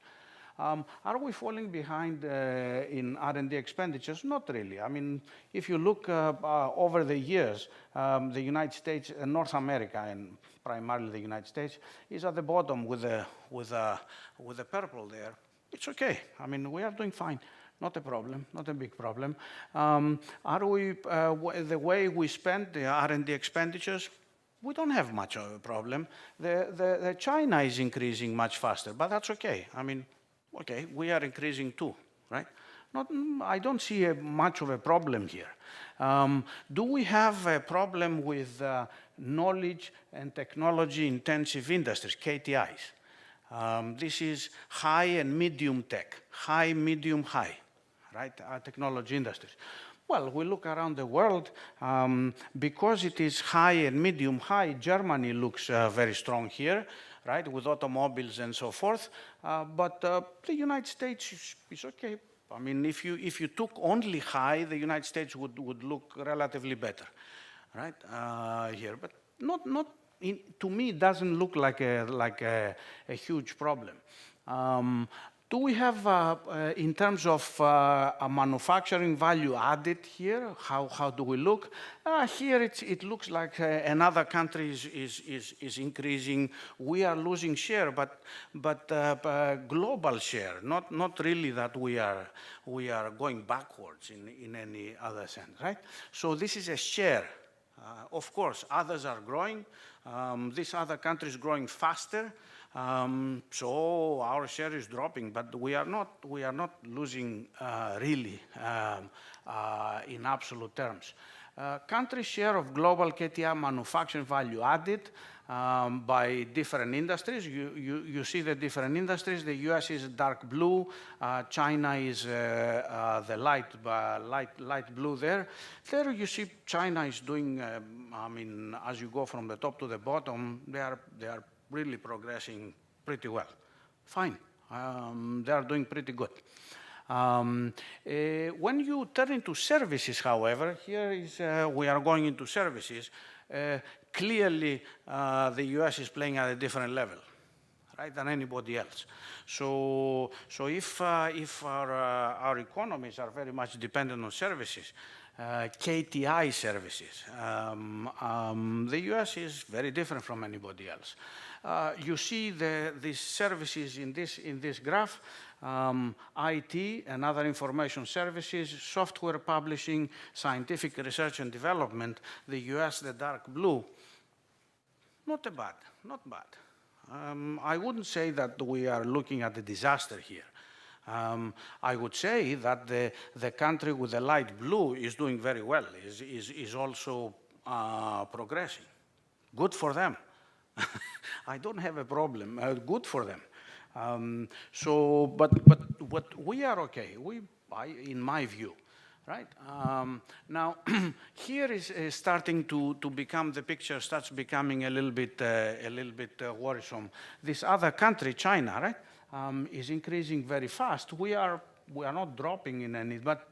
Are we falling behind in R&D expenditures? Not really. I mean, if you look over the years, the United States, North America, and primarily the United States, is at the bottom with the purple there. It's okay. I mean, we are doing fine. Not a problem, not a big problem. Are we, the way we spend the R&D expenditures, we don't have much of a problem. The China is increasing much faster, but that's okay. I mean, okay, we are increasing too, right? I don't see much of a problem here. Do we have a problem with knowledge and technology intensive industries, KTIs? This is high and medium tech, high, medium, high, right? Technology industries. Well, we look around the world, because it is high and medium high, Germany looks very strong here, right, with automobiles and so forth, but the United States is okay. I mean, if you took only high, the United States would look relatively better, right, here, but to me, it doesn't look like a huge problem. Do we have, in terms of a manufacturing value added here, how do we look? Here it looks like another country is increasing. We are losing share, but global share, not really that we are going backwards in any other sense, right? So this is a share. Of course, others are growing. This other country is growing faster. So our share is dropping, but we are not losing really in absolute terms. Country share of global KTI manufacturing value added by different industries. You see the different industries. The US is dark blue. China is the light blue there. There you see China is doing, I mean, as you go from the top to the bottom, they are really progressing pretty well. Fine. They are doing pretty good. When you turn into services, however, here is we are going into services. Clearly, the US is playing at a different level, right, than anybody else. So if our economies are very much dependent on services, KTI services, the US is very different from anybody else. You see these services in this graph, IT and other information services, software publishing, scientific research and development, the US, the dark blue. Not bad, not bad. I wouldn't say that we are looking at a disaster here. I would say that the country with the light blue is doing very well, is also progressing. Good for them. I don't have a problem. Good for them. But we are okay. In my view, right? Now, here is starting to become, the picture starts becoming a little bit worrisome. This other country, China, right, is increasing very fast. We are not dropping in any, but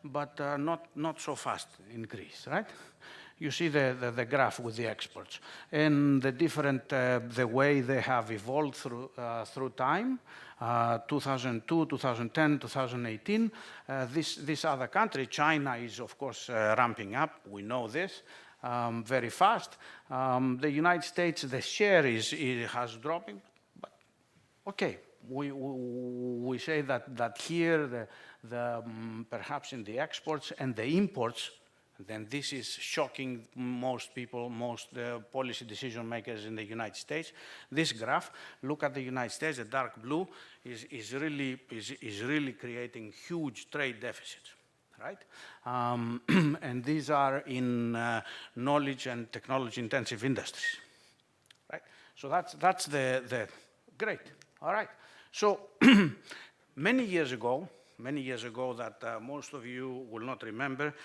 not so fast increase, right? You see the graph with the exports and the different, the way they have evolved through time, 2002, 2010, 2018. This other country, China, is of course ramping up. We know this very fast. The United States, the share has dropping, but okay. We say that here, perhaps in the exports and the imports, then this is shocking most people, most policy decision makers in the United States. This graph, look at the United States, the dark blue is really creating huge trade deficits, right? And these are in knowledge and technology intensive industries, right? So that's the great, all right. So many years ago that most of you will not remember,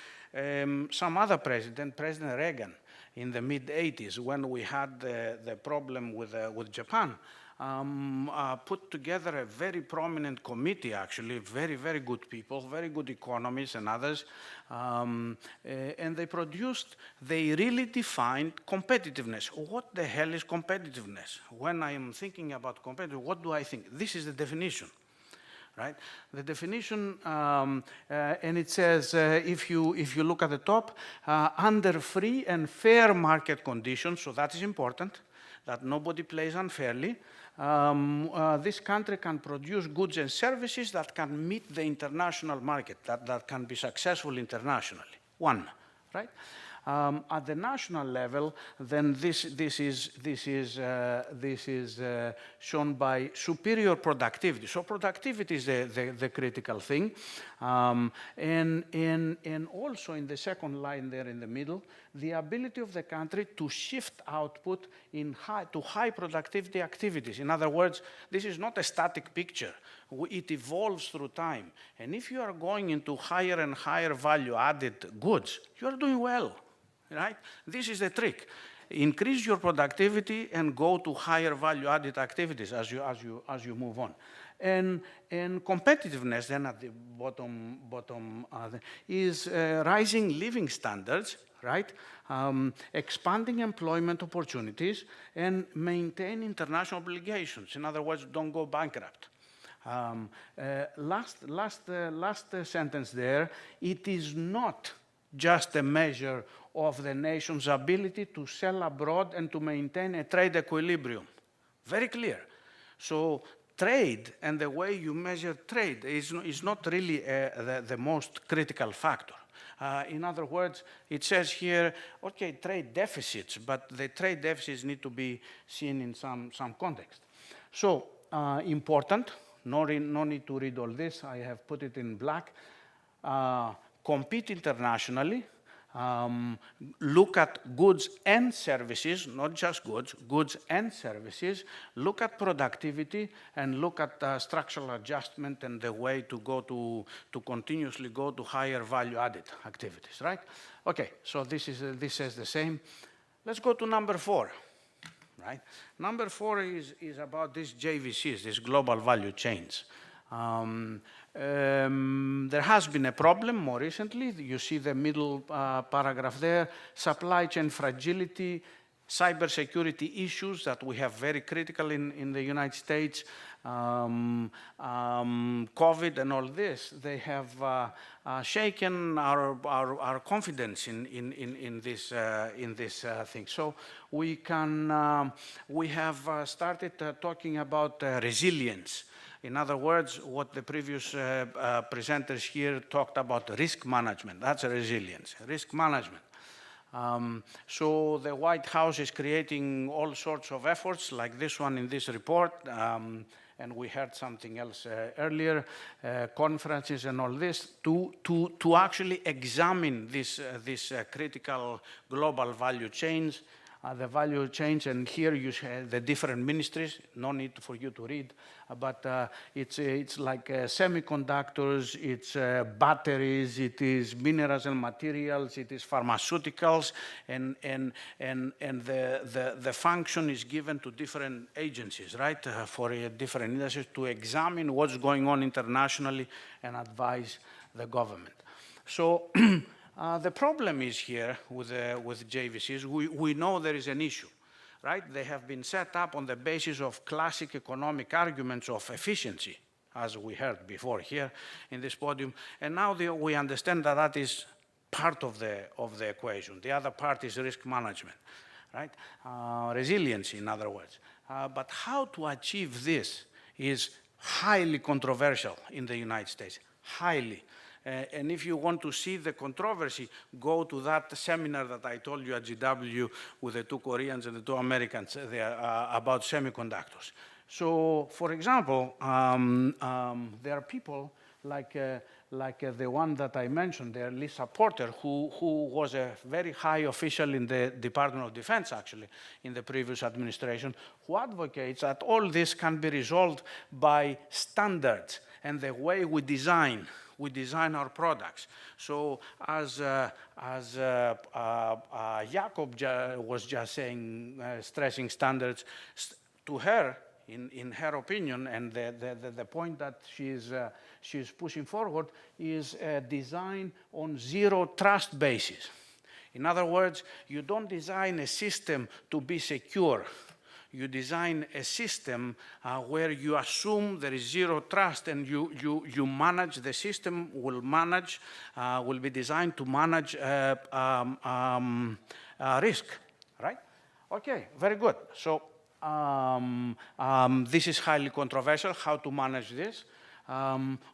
some other president, President Reagan, in the mid-'80s, when we had the problem with Japan, put together a very prominent committee, actually, very, very good people, very good economists and others, and they really defined competitiveness. What the hell is competitiveness? When I am thinking about competitiveness, what do I think? This is the definition. Right? The definition, and it says, if you look at the top, under free and fair market conditions, so that is important, that nobody plays unfairly, this country can produce goods and services that can meet the international market, that can be successful internationally. One, right? At the national level, then this is shown by superior productivity. So productivity is the critical thing. And also in the second line there in the middle, the ability of the country to shift output to high productivity activities. In other words, this is not a static picture. It evolves through time. And if you are going into higher and higher value-added goods, you are doing well, right? This is the trick. Increase your productivity and go to higher value-added activities as you move on. And competitiveness, then at the bottom is rising living standards, right? Expanding employment opportunities and maintain international obligations. In other words, don't go bankrupt. Last sentence there, it is not just a measure of the nation's ability to sell abroad and to maintain a trade equilibrium. Very clear. So trade and the way you measure trade is not really the most critical factor. In other words, it says here, okay, trade deficits, but the trade deficits need to be seen in some context. So important, no need to read all this, I have put it in black. Compete internationally, look at goods and services, not just goods, goods and services, look at productivity and look at structural adjustment and the way to go to continuously go to higher value added activities, right? Okay, so this says the same. Let's go to number 4, right? Number 4 is about these JVCs, these global value chains. There has been a problem more recently. You see the middle paragraph there, supply chain fragility, cybersecurity issues that we have very critical in the United States, COVID and all this. They have shaken our confidence in this thing. So we have started talking about resilience. In other words, what the previous presenters here talked about, risk management, that's a resilience, risk management. So the White House is creating all sorts of efforts like this one in this report, and we heard something else earlier, conferences and all this, to actually examine this critical global value chains, the value chains, and here you have the different ministries, no need for you to read, but it's like semiconductors, it's batteries, it is minerals and materials, it is pharmaceuticals, and the function is given to different agencies, right, for different industries to examine what's going on internationally and advise the government. So the problem is here with JVCs, we know there is an issue, right? They have been set up on the basis of classic economic arguments of efficiency, as we heard before here in this podium, and now we understand that that is part of the equation. The other part is risk management, right? Resiliency, in other words. But how to achieve this is highly controversial in the United States, highly. And if you want to see the controversy, go to that seminar that I told you at GW with the 2 Koreans and the 2 Americans about semiconductors. So, for example, there are people like the one that I mentioned there, Lisa Porter, who was a very high official in the Department of Defense, actually, in the previous administration, who advocates that all this can be resolved by standards and the way we design our products. So as Jakob was just saying, stressing standards, to her, in her opinion, and the point that she's pushing forward is design on zero trust basis. In other words, you don't design a system to be secure. You design a system where you assume there is zero trust, and you manage, the system will be designed to manage risk, right? Okay, very good. So this is highly controversial, how to manage this.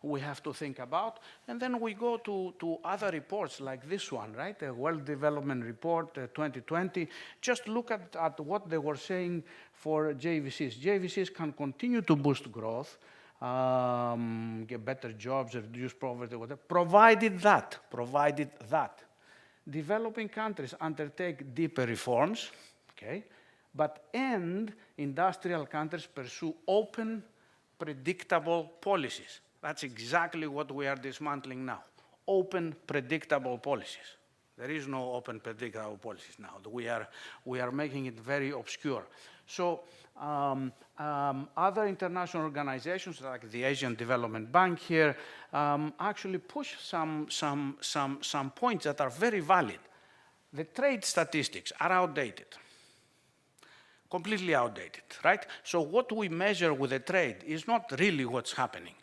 we have to think about. And then we go to other reports like this one, right? The World Development Report 2020. Just look at what they were saying for JVCs. JVCs can continue to boost growth, get better jobs, reduce poverty, whatever, provided that developing countries undertake deeper reforms, okay, but industrial countries pursue open, predictable policies. That's exactly what we are dismantling now. Open, predictable policies. There is no open, predictable policies now. We are making it very obscure. So other international organizations like the Asian Development Bank here actually push some points that are very valid. The trade statistics are outdated. Completely outdated, right? So what we measure with the trade is not really what's happening.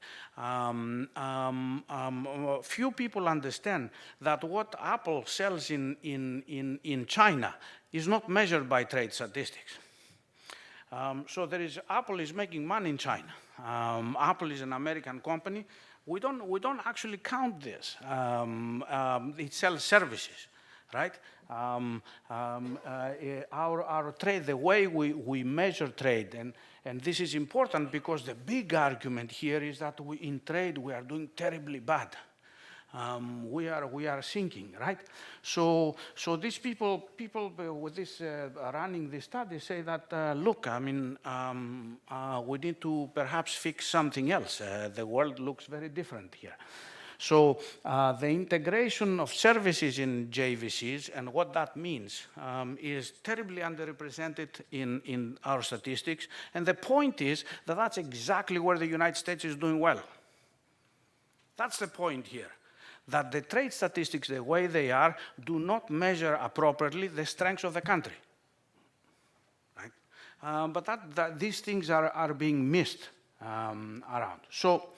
Few people understand that what Apple sells in China is not measured by trade statistics. So Apple is making money in China. Apple is an American company. We don't actually count this. It sells services, right? Our trade, the way we measure trade, and this is important because the big argument here is that in trade we are doing terribly bad. We are sinking, right? So these people with this running this study say that look, I mean, we need to perhaps fix something else. The world looks very different here. So the integration of services in JVCs and what that means is terribly underrepresented in our statistics. And the point is that that's exactly where the United States is doing well. That's the point here. That the trade statistics, the way they are, do not measure appropriately the strengths of the country. Right? But these things are being missed around. So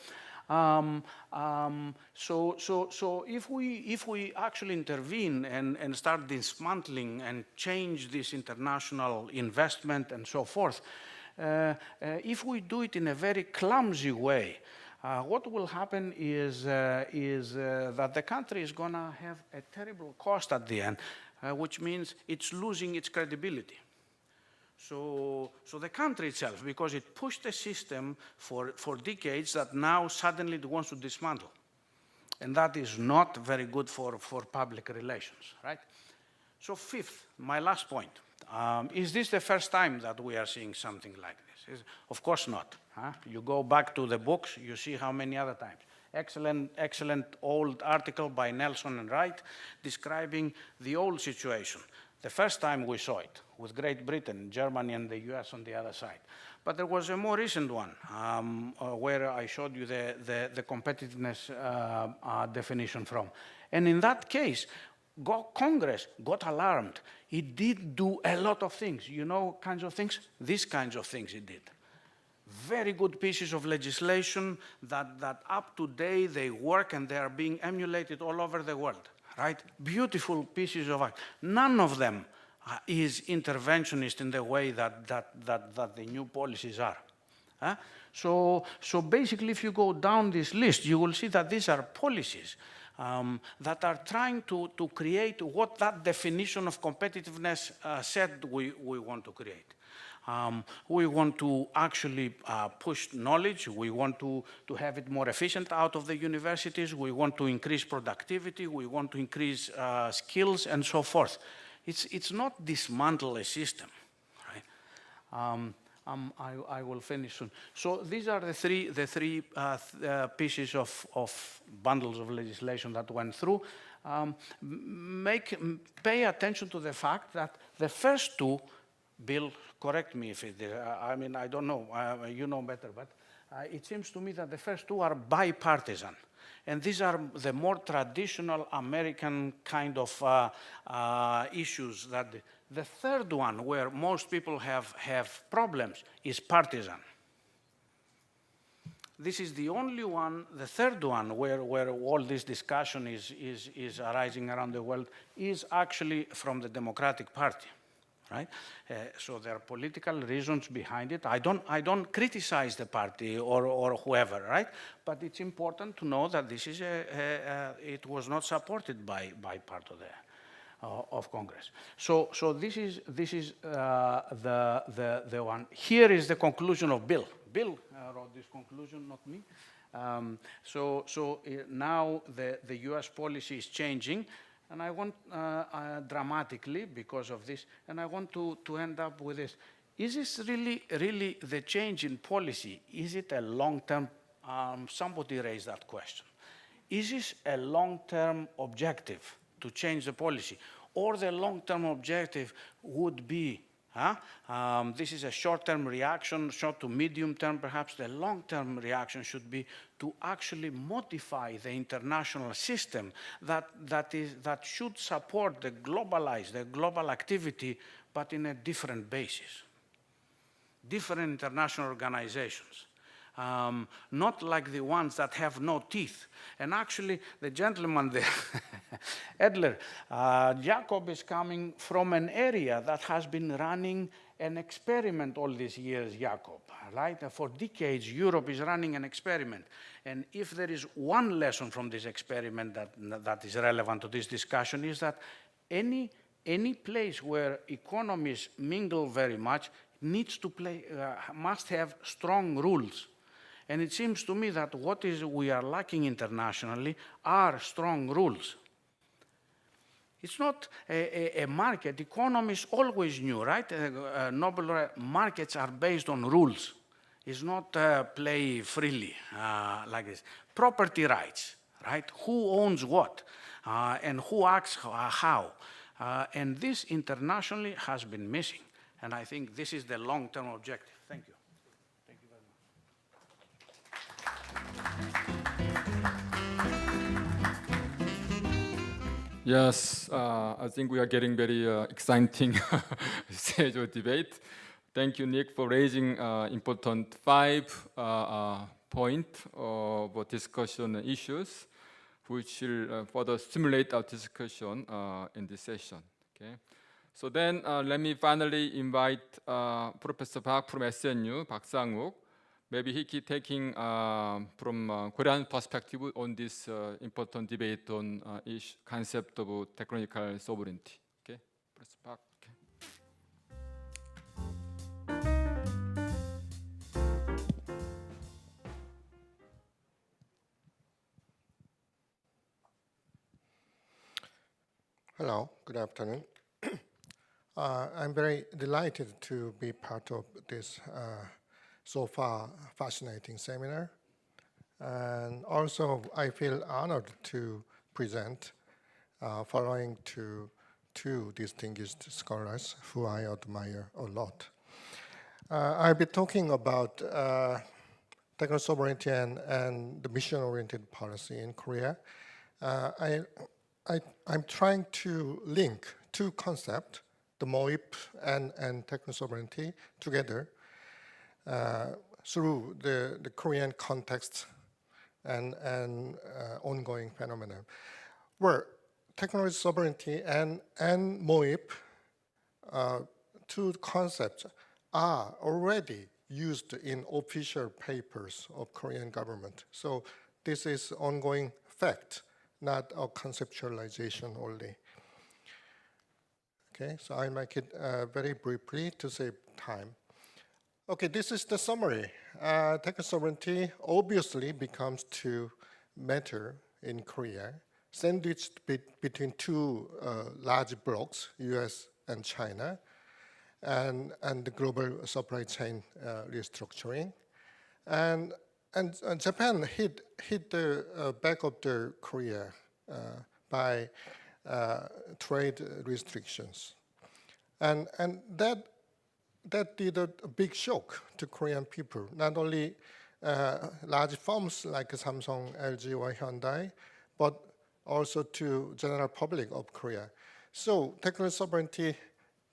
if we actually intervene and start dismantling and change this international investment and so forth, if we do it in a very clumsy way, what will happen is that the country is going to have a terrible cost at the end, which means it's losing its credibility. So the country itself, because it pushed the system for decades, that now suddenly it wants to dismantle. And that is not very good for public relations, right? So fifth, my last point, is this the first time that we are seeing something like this? Of course not. Huh? You go back to the books, you see how many other times. Excellent old article by Nelson and Wright describing the old situation. The first time we saw it with Great Britain, Germany, and the US on the other side. But there was a more recent one where I showed you the competitiveness definition from. And in that case, Congress got alarmed. It did do a lot of things. You know kinds of things? These kinds of things it did. Very good pieces of legislation that up to date they work and they are being emulated all over the world, right? Beautiful pieces of act. None of them is interventionist in the way that the new policies are. So basically, if you go down this list, you will see that these are policies that are trying to create what that definition of competitiveness said we want to create. We want to actually push knowledge. We want to have it more efficient out of the universities. We want to increase productivity. We want to increase skills and so forth. It's not dismantle a system, right? I will finish soon. So these are the three pieces of bundles of legislation that went through. Pay attention to the fact that the first two, Bill, correct me if it is, I mean, I don't know, you know better, but it seems to me that the first two are bipartisan. And these are the more traditional American kind of issues. That the third one, where most people have problems, is partisan. This is the only one, the third one, where all this discussion is arising around the world, is actually from the Democratic Party, right? So there are political reasons behind it. I don't criticize the party or whoever, right? But it's important to know that this is it was not supported by part of Congress. So this is the one. Here is the conclusion of Bill. Bill wrote this conclusion, not me. Now the U.S. policy is changing, and I want dramatically because of this, and I want to end up with this. Is this really the change in policy? Is it a long-term? Somebody raised that question. Is this a long-term objective to change the policy? Or the long-term objective would be, this is a short-term reaction, short to medium-term perhaps. The long-term reaction should be to actually modify the international system that should support the global activity, but in a different basis. Different international organizations. Not like the ones that have no teeth. And actually, the gentleman there, Edler, Jakob is coming from an area that has been running an experiment all these years, Jakob, right? For decades, Europe is running an experiment. And if there is one lesson from this experiment that is relevant to this discussion is that any place where economies mingle very much needs to must have strong rules. And it seems to me that what we are lacking internationally are strong rules. It's not a market. Economists always knew, right? Nobel markets are based on rules. It's not play freely like this. Property rights, right? Who owns what and who acts how. And this internationally has been missing. And I think this is the long-term objective. Thank you. Yes, I think we are getting very exciting stage of debate. Thank you, Nick, for raising important 5 points of discussion issues, which will further stimulate our discussion in this session. Okay. So then let me finally invite Professor Park from SNU, Park Sang-wook. Maybe he keep taking from Korean perspective on this important debate on concept of technological sovereignty. Okay, Professor Park. Hello, good afternoon. I'm very delighted to be part of this so far fascinating seminar. And also I feel honored to present following to 2 distinguished scholars who I admire a lot. I'll be talking about technical sovereignty and the mission-oriented policy in Korea. I'm trying to link 2 concepts, the MOIP and technical sovereignty together through the Korean context and ongoing phenomenon. Where technology sovereignty and MOIP, 2 concepts are already used in official papers of Korean government. So this is ongoing fact, not a conceptualization only. Okay, so I make it very briefly to save time. Okay, this is the summary. Technical sovereignty obviously becomes to matter in Korea, sandwiched between 2 large blocks, US and China, and the global supply chain restructuring. And Japan hit the back of the Korea by trade restrictions. And that did a big shock to Korean people, not only large firms like Samsung, LG, or Hyundai, but also to general public of Korea. So technical sovereignty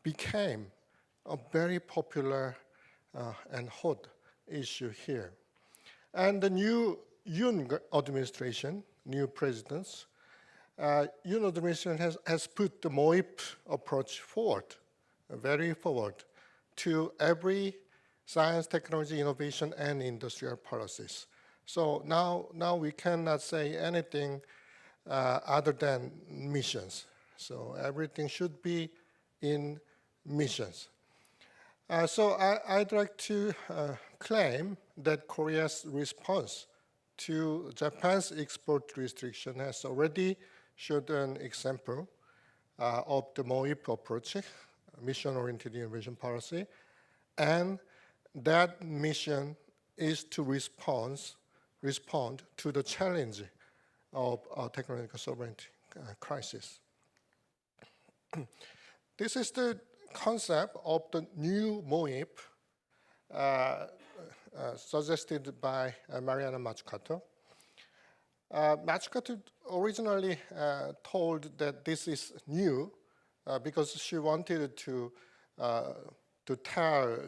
became a very popular and hot issue here. And the new Yoon administration, new presidents, Yoon administration has put the MOIP approach forward very forward to every science, technology, innovation, and industrial policies. So now we cannot say anything other than missions. So everything should be in missions. So I'd like to claim that Korea's response to Japan's export restriction has already showed an example of the MOIP approach, mission-oriented innovation policy, and that mission is to respond to the challenge of technological sovereignty crisis. This is the concept of the new MOIP suggested by Mariana Mazzucato. Mazzucato originally told that this is new because she wanted to tell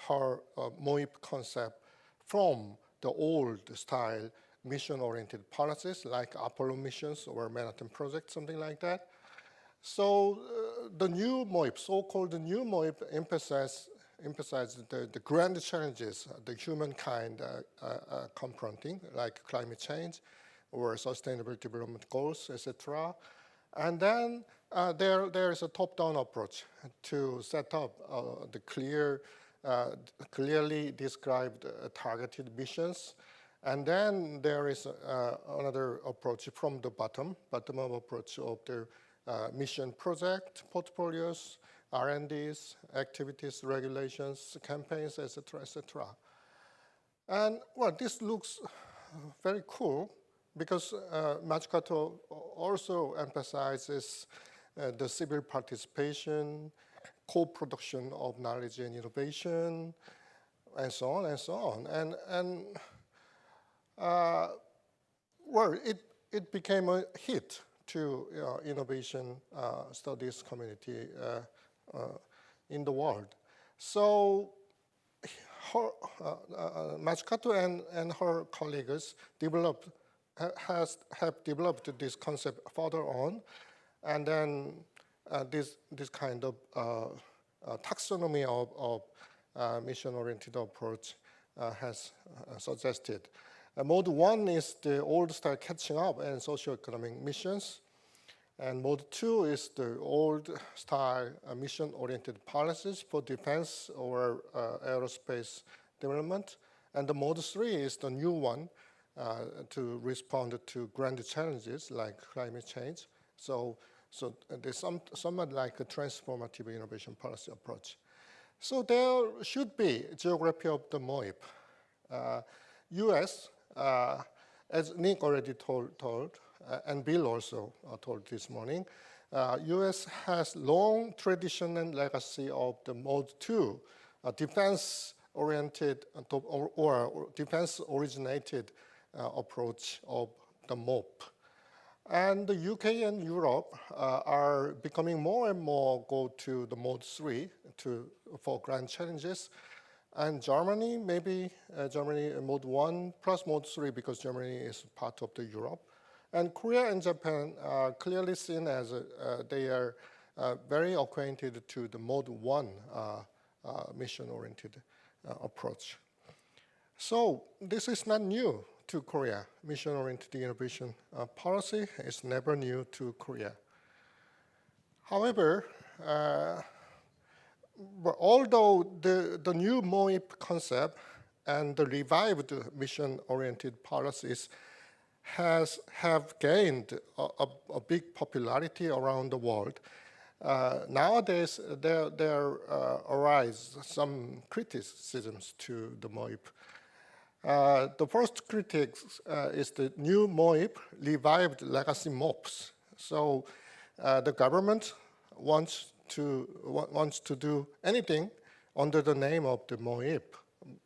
her MOIP concept from the old style mission-oriented policies like Apollo missions or Manhattan Project, something like that. So the new MOIP, so-called new MOIP, emphasized the grand challenges the humankind confronting, like climate change or sustainable development goals, etc. And then there is a top-down approach to set up the clearly described targeted missions. And then there is another approach from the bottom-up approach of the mission project portfolios, R&Ds, activities, regulations, campaigns, etc., etc. And well, this looks very cool because Mazzucato also emphasizes the civil participation, co-production of knowledge and innovation, and so on and so on. And well, it became a hit to innovation studies community in the world. So Mazzucato and her colleagues have developed this concept further on, and then this kind of taxonomy of mission-oriented approach has suggested. Mode 1 is the old style catching up and socioeconomic missions. And mode 2 is the old style mission-oriented policies for defense or aerospace development. And the mode 3 is the new one to respond to grand challenges like climate change. So there's somewhat like a transformative innovation policy approach. So there should be geography of the MOIP. US, as Nick already told and Bill also told this morning, US has long tradition and legacy of the mode 2, defense-oriented or defense-originated approach of the MOP. And the UK and Europe are becoming more and more go to the mode 3 for grand challenges. And Germany, maybe Germany mode 1 plus mode 3 because Germany is part of the Europe. And Korea and Japan are clearly seen as they are very acquainted to the mode 1 mission-oriented approach. So this is not new to Korea. Mission-oriented innovation policy is never new to Korea. However, but although the new MOIP concept and the revived mission-oriented policies have gained a big popularity around the world, nowadays there arise some criticisms to the MOIP. The first critique is the new MOIP revived legacy MOPs. So the government wants to do anything under the name of the MOIP,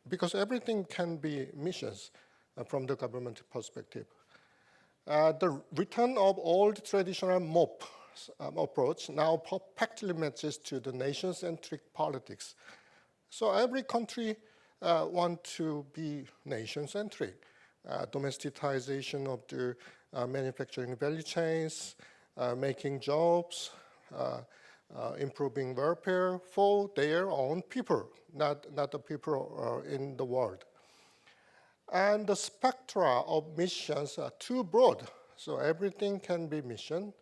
because everything can be missions from the government perspective. The return of old traditional MOP approach now perfectly matches to the nation-centric politics. So every country wants to be nation-centric. Domesticization of the manufacturing value chains, making jobs, improving welfare for their own people, not the people in the world. And the spectra of missions are too broad, so everything can be mission.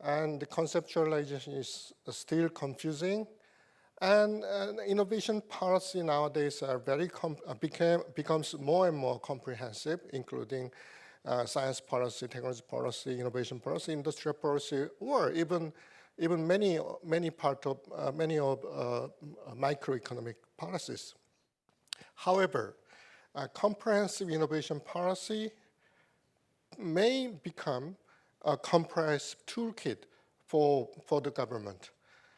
And the conceptualization is still confusing. And innovation policy nowadays are becomes more and more comprehensive, including science policy, technology policy, innovation policy, industrial policy, or even many of microeconomic policies. However, a comprehensive innovation policy may become a comprehensive toolkit for the government.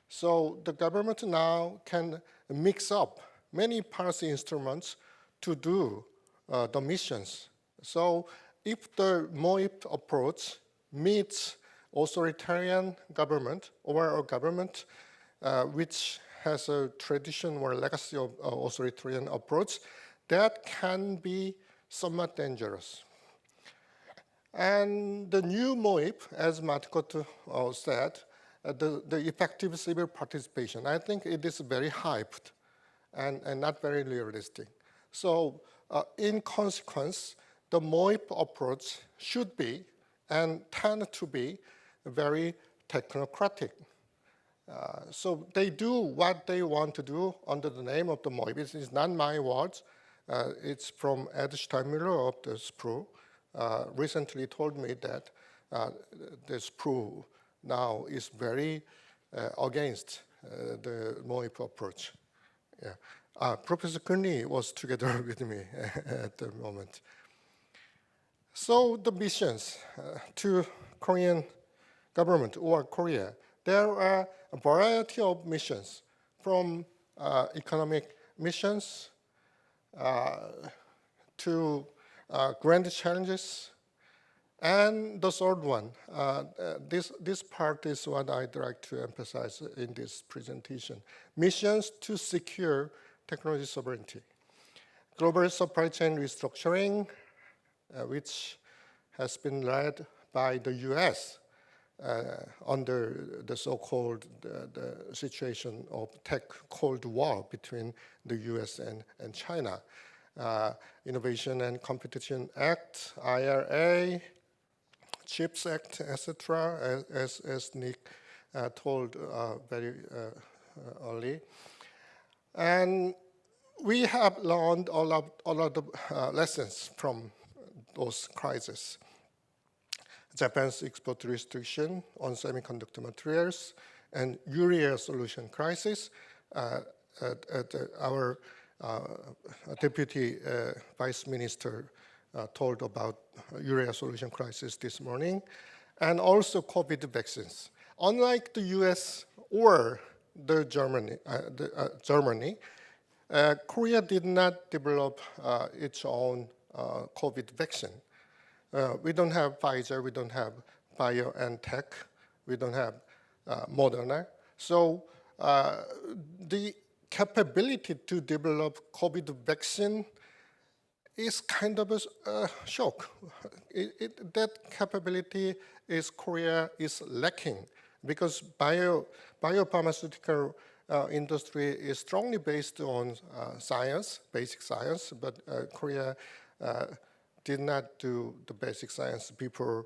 So the government now can mix up many policy instruments to do the missions. So if the MOIP approach meets authoritarian government or a government which has a tradition or legacy of authoritarian approach, that can be somewhat dangerous. And the new MOIP, as Matkoto said, the effective civil participation, I think it is very hyped and not very realistic. So in consequence, the MOIP approach should be and tend to be very technocratic. So they do what they want to do under the name of the MOIP. It's not my words. It's from Ed Steinmüller of the SPRU. Recently told me that the SPRU now is very against the MOIP approach. Yeah. Professor Kunli was together with me at the moment. So the missions to Korean government or Korea, there are a variety of missions, from economic missions to grand challenges, and the third one. This part is what I'd like to emphasize in this presentation: missions to secure technology sovereignty, global supply chain restructuring, which has been led by the U.S. Under the so-called the situation of tech Cold War between the U.S. and China. Innovation and Competition Act, IRA, CHIPS Act, etc., as Nick told very early. And we have learned a lot of the lessons from those crises. Japan's export restriction on semiconductor materials and urea solution crisis. Our Deputy Vice Minister told about urea solution crisis this morning, and also COVID vaccines. Unlike the US or the Germany, Korea did not develop its own COVID vaccine. We don't have Pfizer, we don't have BioNTech, we don't have Moderna. So the capability to develop COVID vaccine is kind of a shock. That capability Korea is lacking, because biopharmaceutical industry is strongly based on science, basic science, but Korea did not do the basic science before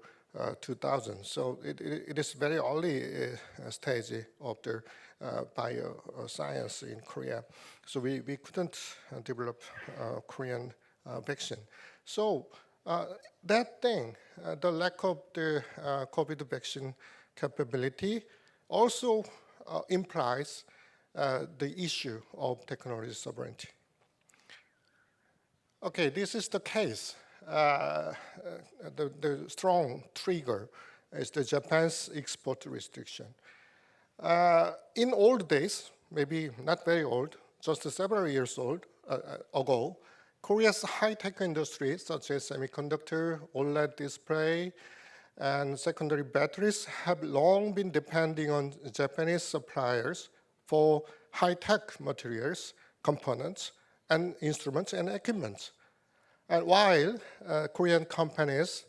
2000. So it is very early stage of the bioscience in Korea. So we couldn't develop Korean vaccine. So that thing, the lack of the COVID vaccine capability also implies the issue of technology sovereignty. Okay, this is the case. The strong trigger is the Japan's export restriction. In old days, maybe not very old, just several years ago, Korea's high-tech industry, such as semiconductor, OLED display, and secondary batteries, have long been depending on Japanese suppliers for high-tech materials, components, and instruments and equipment. And while Korean companies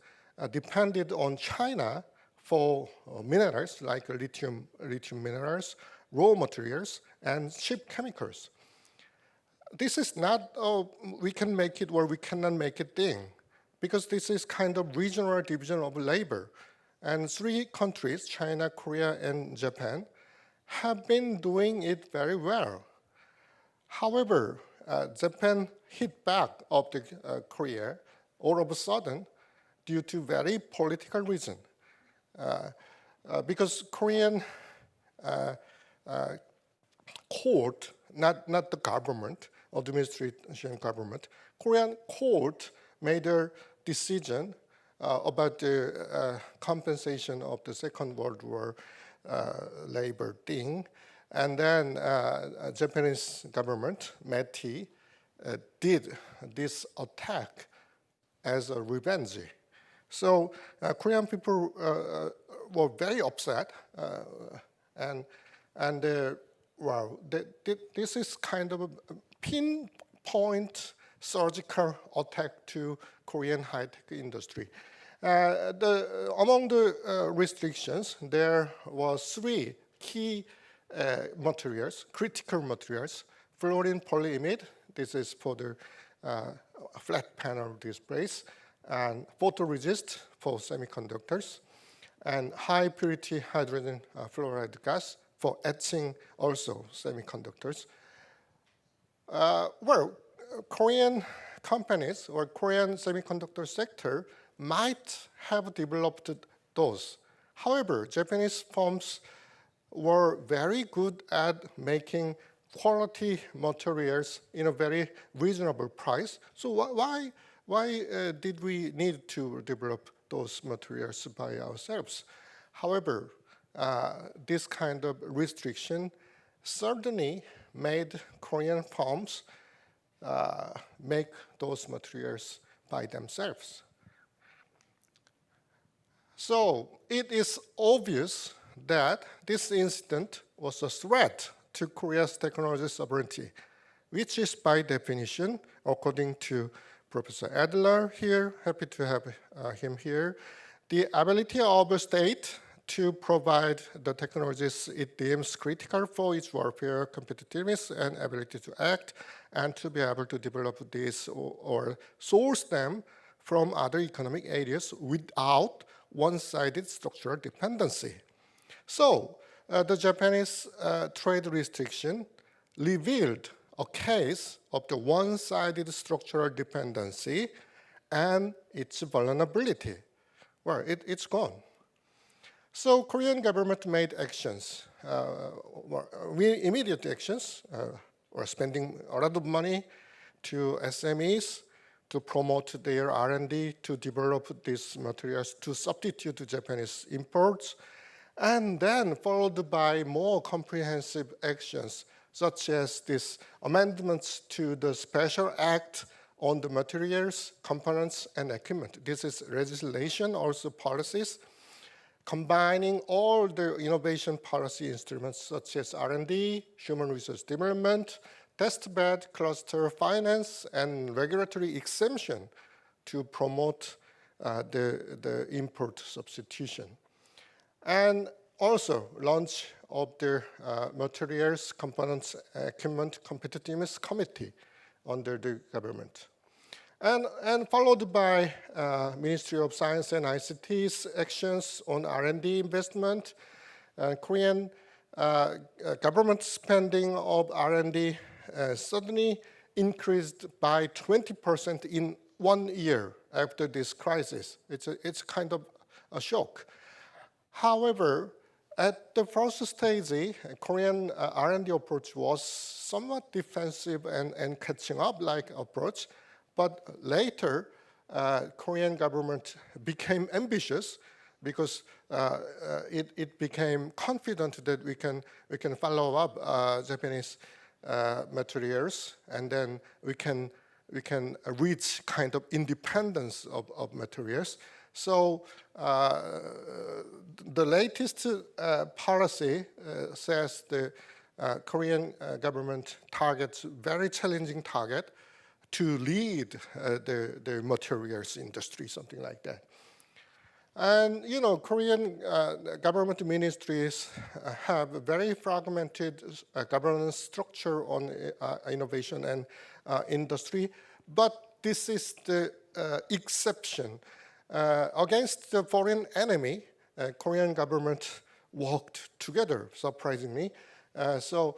depended on China for minerals like lithium minerals, raw materials, and cheap chemicals. This is not we can make it or we cannot make it thing, because this is kind of regional division of labor. And 3 countries, China, Korea, and Japan, have been doing it very well. However, Japan hit back of the Korea all of a sudden due to very political reason. Because Korean court, not the government, administration government, Korean court made a decision about the compensation of the Second World War labor thing. And then Japanese government, METI, did this attack as a revenge. So Korean people were very upset, and wow, this is kind of a pinpoint surgical attack to Korean high-tech industry. Among the restrictions, there was 3 key materials, critical materials: fluorine polyimide, this is for the flat panel displays, and photoresist for semiconductors, and high purity hydrogen fluoride gas for etching also semiconductors. Well, Korean companies or Korean semiconductor sector might have developed those. However, Japanese firms were very good at making quality materials in a very reasonable price. So why did we need to develop those materials by ourselves? However, this kind of restriction certainly made Korean firms make those materials by themselves. So it is obvious that this incident was a threat to Korea's technology sovereignty, which is by definition, according to Professor Adler here, happy to have him here, the ability of a state to provide the technologies it deems critical for its warfare competitiveness and ability to act, and to be able to develop these or source them from other economic areas without one-sided structural dependency. So the Japanese trade restriction revealed a case of the one-sided structural dependency and its vulnerability. Well, it's gone. So Korean government made actions, immediate actions, or spending a lot of money to SMEs to promote their R&D, to develop these materials to substitute Japanese imports, and then followed by more comprehensive actions, such as these amendments to the Special Act on the materials, components, and equipment. This is legislation, also policies, combining all the innovation policy instruments such as R&D, human resource development, test bed, cluster finance, and regulatory exemption to promote the import substitution. And also launch of the materials, components, equipment competitiveness committee under the government. And followed by Ministry of Science and ICT's actions on R&D investment. Korean government spending of R&D suddenly increased by 20% in 1 year after this crisis. It's kind of a shock. However, at the first stage, Korean R&D approach was somewhat defensive and catching up like approach. But later, Korean government became ambitious because it became confident that we can follow up Japanese materials, and then we can reach kind of independence of materials. So the latest policy says the Korean government targets very challenging target to lead the materials industry, something like that. And you know, Korean government ministries have a very fragmented governance structure on innovation and industry, but this is the exception. Against the foreign enemy, Korean government worked together, surprisingly. Under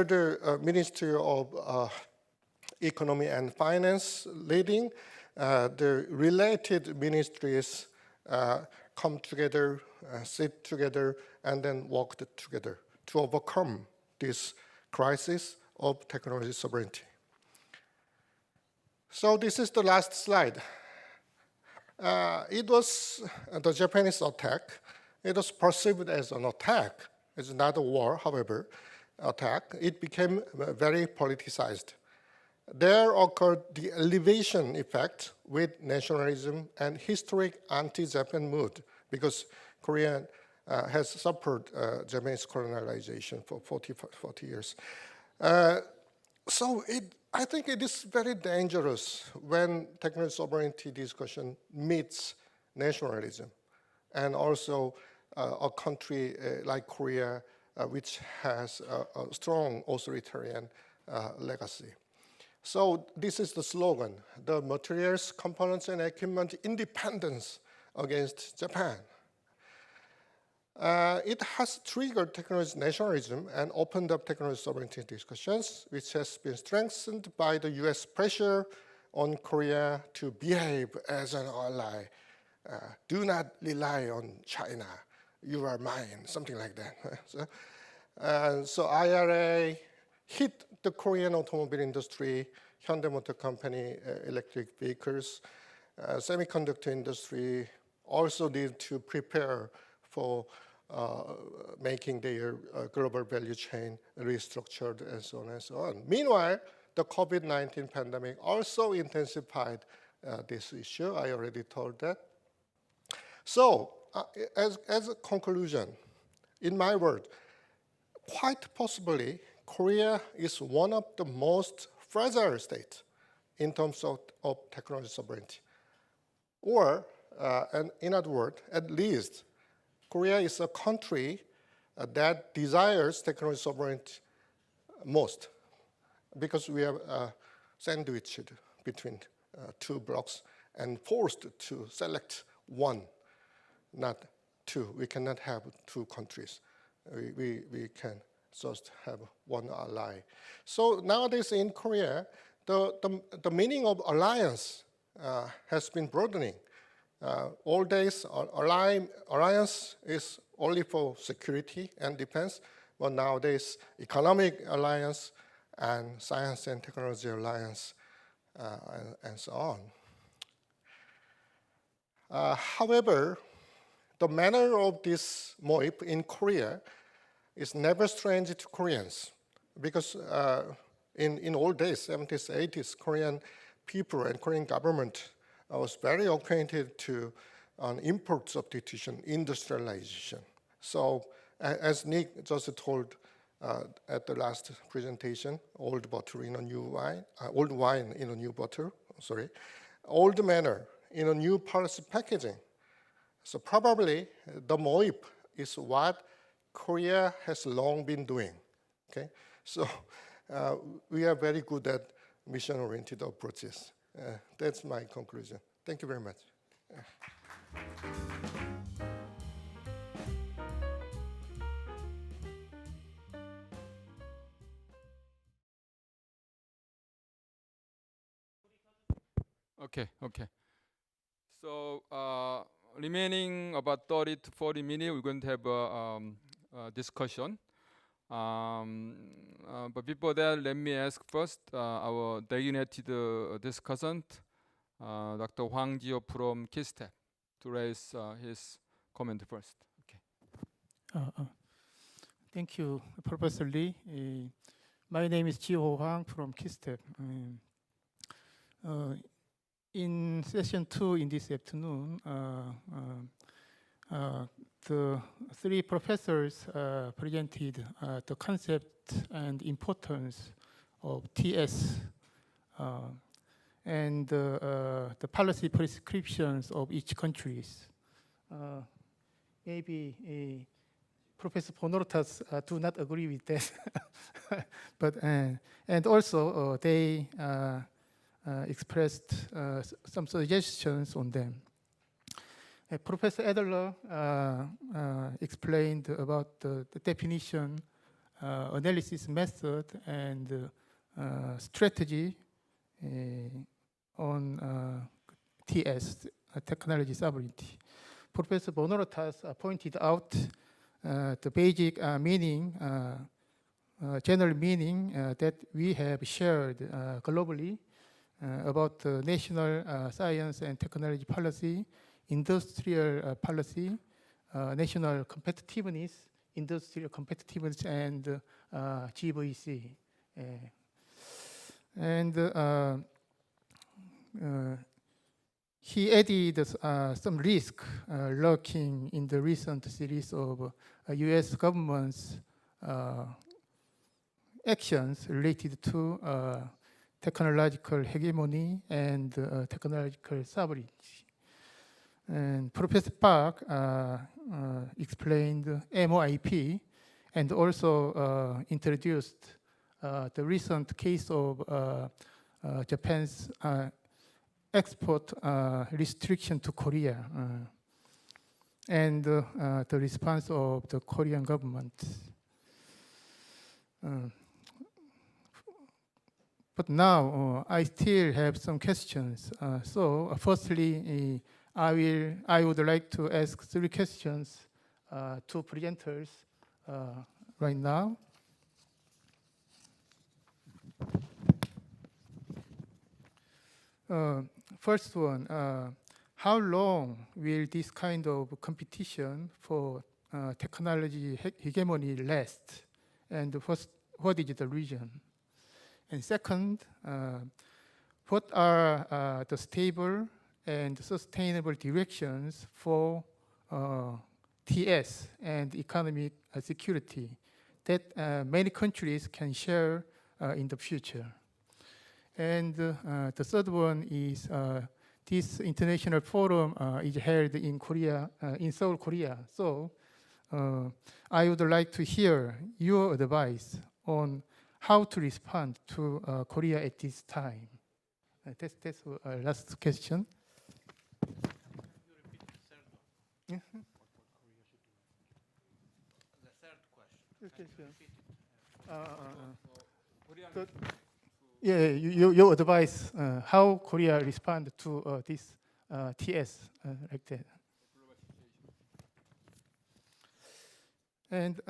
the Ministry of Economy and Finance leading, the related ministries come together, sit together, and then work together to overcome this crisis of technology sovereignty. So this is the last slide. It was the Japanese attack. It was perceived as an attack. It's not a war, however, attack. It became very politicized. There occurred the elevation effect with nationalism and historic anti-Japan mood, because Korea has suffered Japanese colonialization for 40 years. I think it is very dangerous when technology sovereignty discussion meets nationalism, and also a country like Korea, which has a strong authoritarian legacy. So this is the slogan: the materials, components, and equipment independence against Japan. It has triggered technology nationalism and opened up technology sovereignty discussions, which has been strengthened by the US pressure on Korea to behave as an ally. Do not rely on China. You are mine, something like that. So IRA hit the Korean automobile industry, Hyundai Motor Company, electric vehicles, semiconductor industry also need to prepare for making their global value chain restructured and so on and so on. Meanwhile, the COVID-19 pandemic also intensified this issue. I already told that. So as a conclusion, in my word, quite possibly, Korea is one of the most fragile states in terms of technology sovereignty. Or, and in other words, at least, Korea is a country that desires technology sovereignty most, because we are sandwiched between two blocks and forced to select one, not two. We cannot have two countries. We can just have one ally. So nowadays in Korea, the meaning of alliance has been broadening. Old days, alliance is only for security and defense, but nowadays, economic alliance and science and technology alliance, and so on. However, the manner of this MOIP in Korea is never strange to Koreans, because in old days, 70s, 80s, Korean people and Korean government was very acquainted to import substitution, industrialization. So as Nick just told at the last presentation, old bottle in a new wine, old wine in a new bottle, sorry, old manner in a new policy packaging. So probably the MOIP is what Korea has long been doing, okay? So we are very good at mission-oriented approaches. That's my conclusion. Thank you very much. Okay. So remaining about 30 to 40 minutes, we're going to have a discussion. But before that, let me ask first our designated discussant, Dr. Hwang Jio from KISTEP, to raise his comment first. Okay. Thank you, Professor Lee. My name is Jio Hwang from KISTEP. In session 2 in this afternoon, the three professors presented the concept and importance of TS. and the policy prescriptions of each countries. Maybe Professor Bonorotas do not agree with that, but and also they expressed some suggestions on them. Professor Adler explained about the definition, analysis method, and strategy on TS, technology sovereignty. Professor Bonorotas pointed out the basic meaning, general meaning that we have shared globally about the national science and technology policy, industrial policy, national competitiveness, industrial competitiveness, and GVC. And he added some risk lurking in the recent series of US government's actions related to technological hegemony and technological sovereignty. And Professor Park explained MOIP and also introduced the recent case of Japan's export restriction to Korea and the response of the Korean government. But now I still have some questions. So firstly, I would like to ask 3 questions to presenters right now. First one, how long will this kind of competition for technology hegemony last? And what is the reason? And second, what are the stable and sustainable directions for TS and economic security that many countries can share in the future? And the third one is this international forum is held in Korea, in Seoul, Korea. So I would like to hear your advice on how to respond to Korea at this time. That's last question. The third question. Yeah, your advice, how Korea respond to this TS like that. And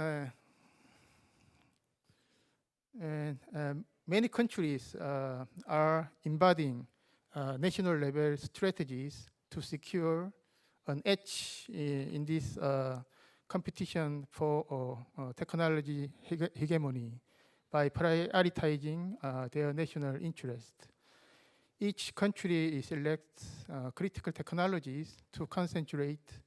many countries are embodying national level strategies to secure an edge in this competition for technology hegemony by prioritizing their national interest. Each country selects critical technologies to concentrate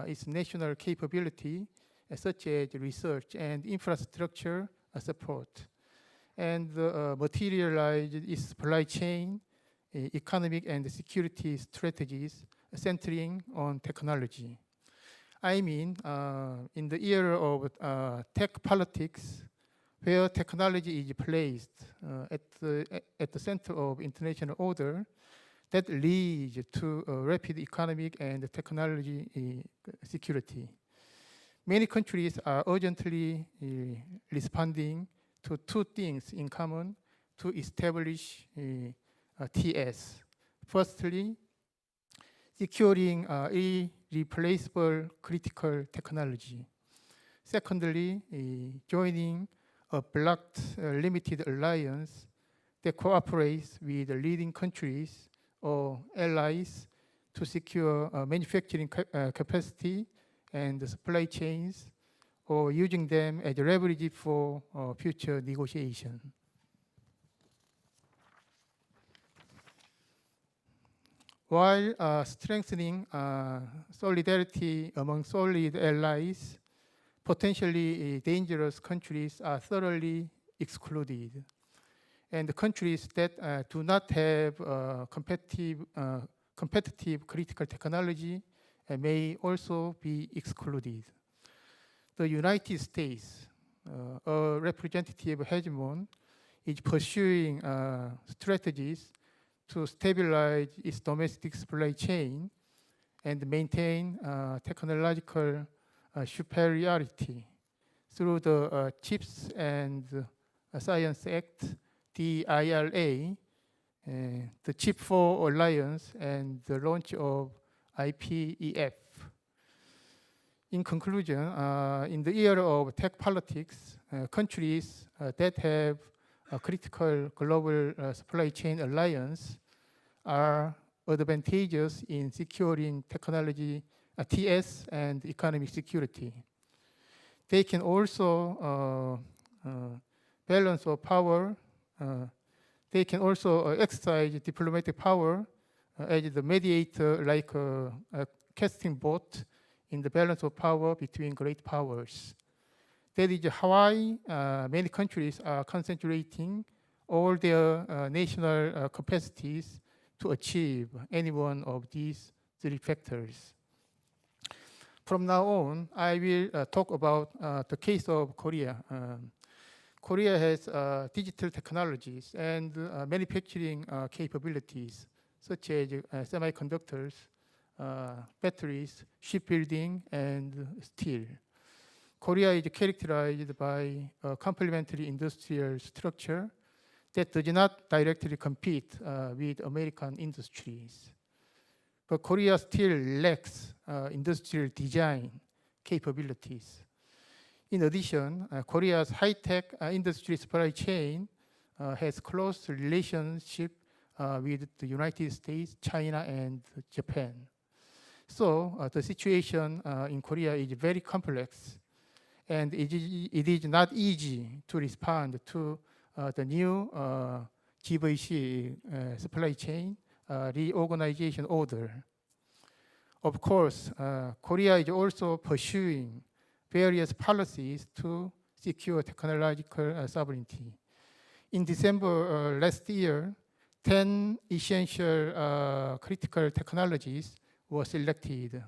its national capability, such as research and infrastructure support, and materialize its supply chain, economic and security strategies centering on technology. I mean, in the era of tech politics, where technology is placed at the center of international order, that leads to rapid economic and technology security. Many countries are urgently responding to 2 things in common to establish TS. Firstly, securing irreplaceable critical technology. Secondly, joining a blocked limited alliance that cooperates with the leading countries or allies to secure manufacturing capacity and supply chains, or using them as leverage for future negotiation. While strengthening solidarity among solid allies, potentially dangerous countries are thoroughly excluded. And the countries that do not have competitive critical technology may also be excluded. The United States, a representative hegemon, is pursuing strategies to stabilize its domestic supply chain and maintain technological superiority through the CHIPS and Science Act, the IRA, the Chip4 Alliance, and the launch of IPEF. In conclusion, in the era of tech politics, countries that have a critical global supply chain alliance are advantageous in securing technology, TS, and economic security. They can also balance of power. They can also exercise diplomatic power as the mediator, like a casting vote in the balance of power between great powers. That is why many countries are concentrating all their national capacities to achieve any one of these three factors. From now on, I will talk about the case of Korea. Korea has digital technologies and manufacturing capabilities, such as semiconductors, batteries, shipbuilding, and steel. Korea is characterized by a complementary industrial structure that does not directly compete with American industries. But Korea still lacks industrial design capabilities. In addition, Korea's high-tech industry supply chain has close relationship with the United States, China, and Japan. So the situation in Korea is very complex, and it is not easy to respond to the new GVC supply chain reorganization order. Of course, Korea is also pursuing various policies to secure technological sovereignty. In December last year, 10 essential critical technologies were selected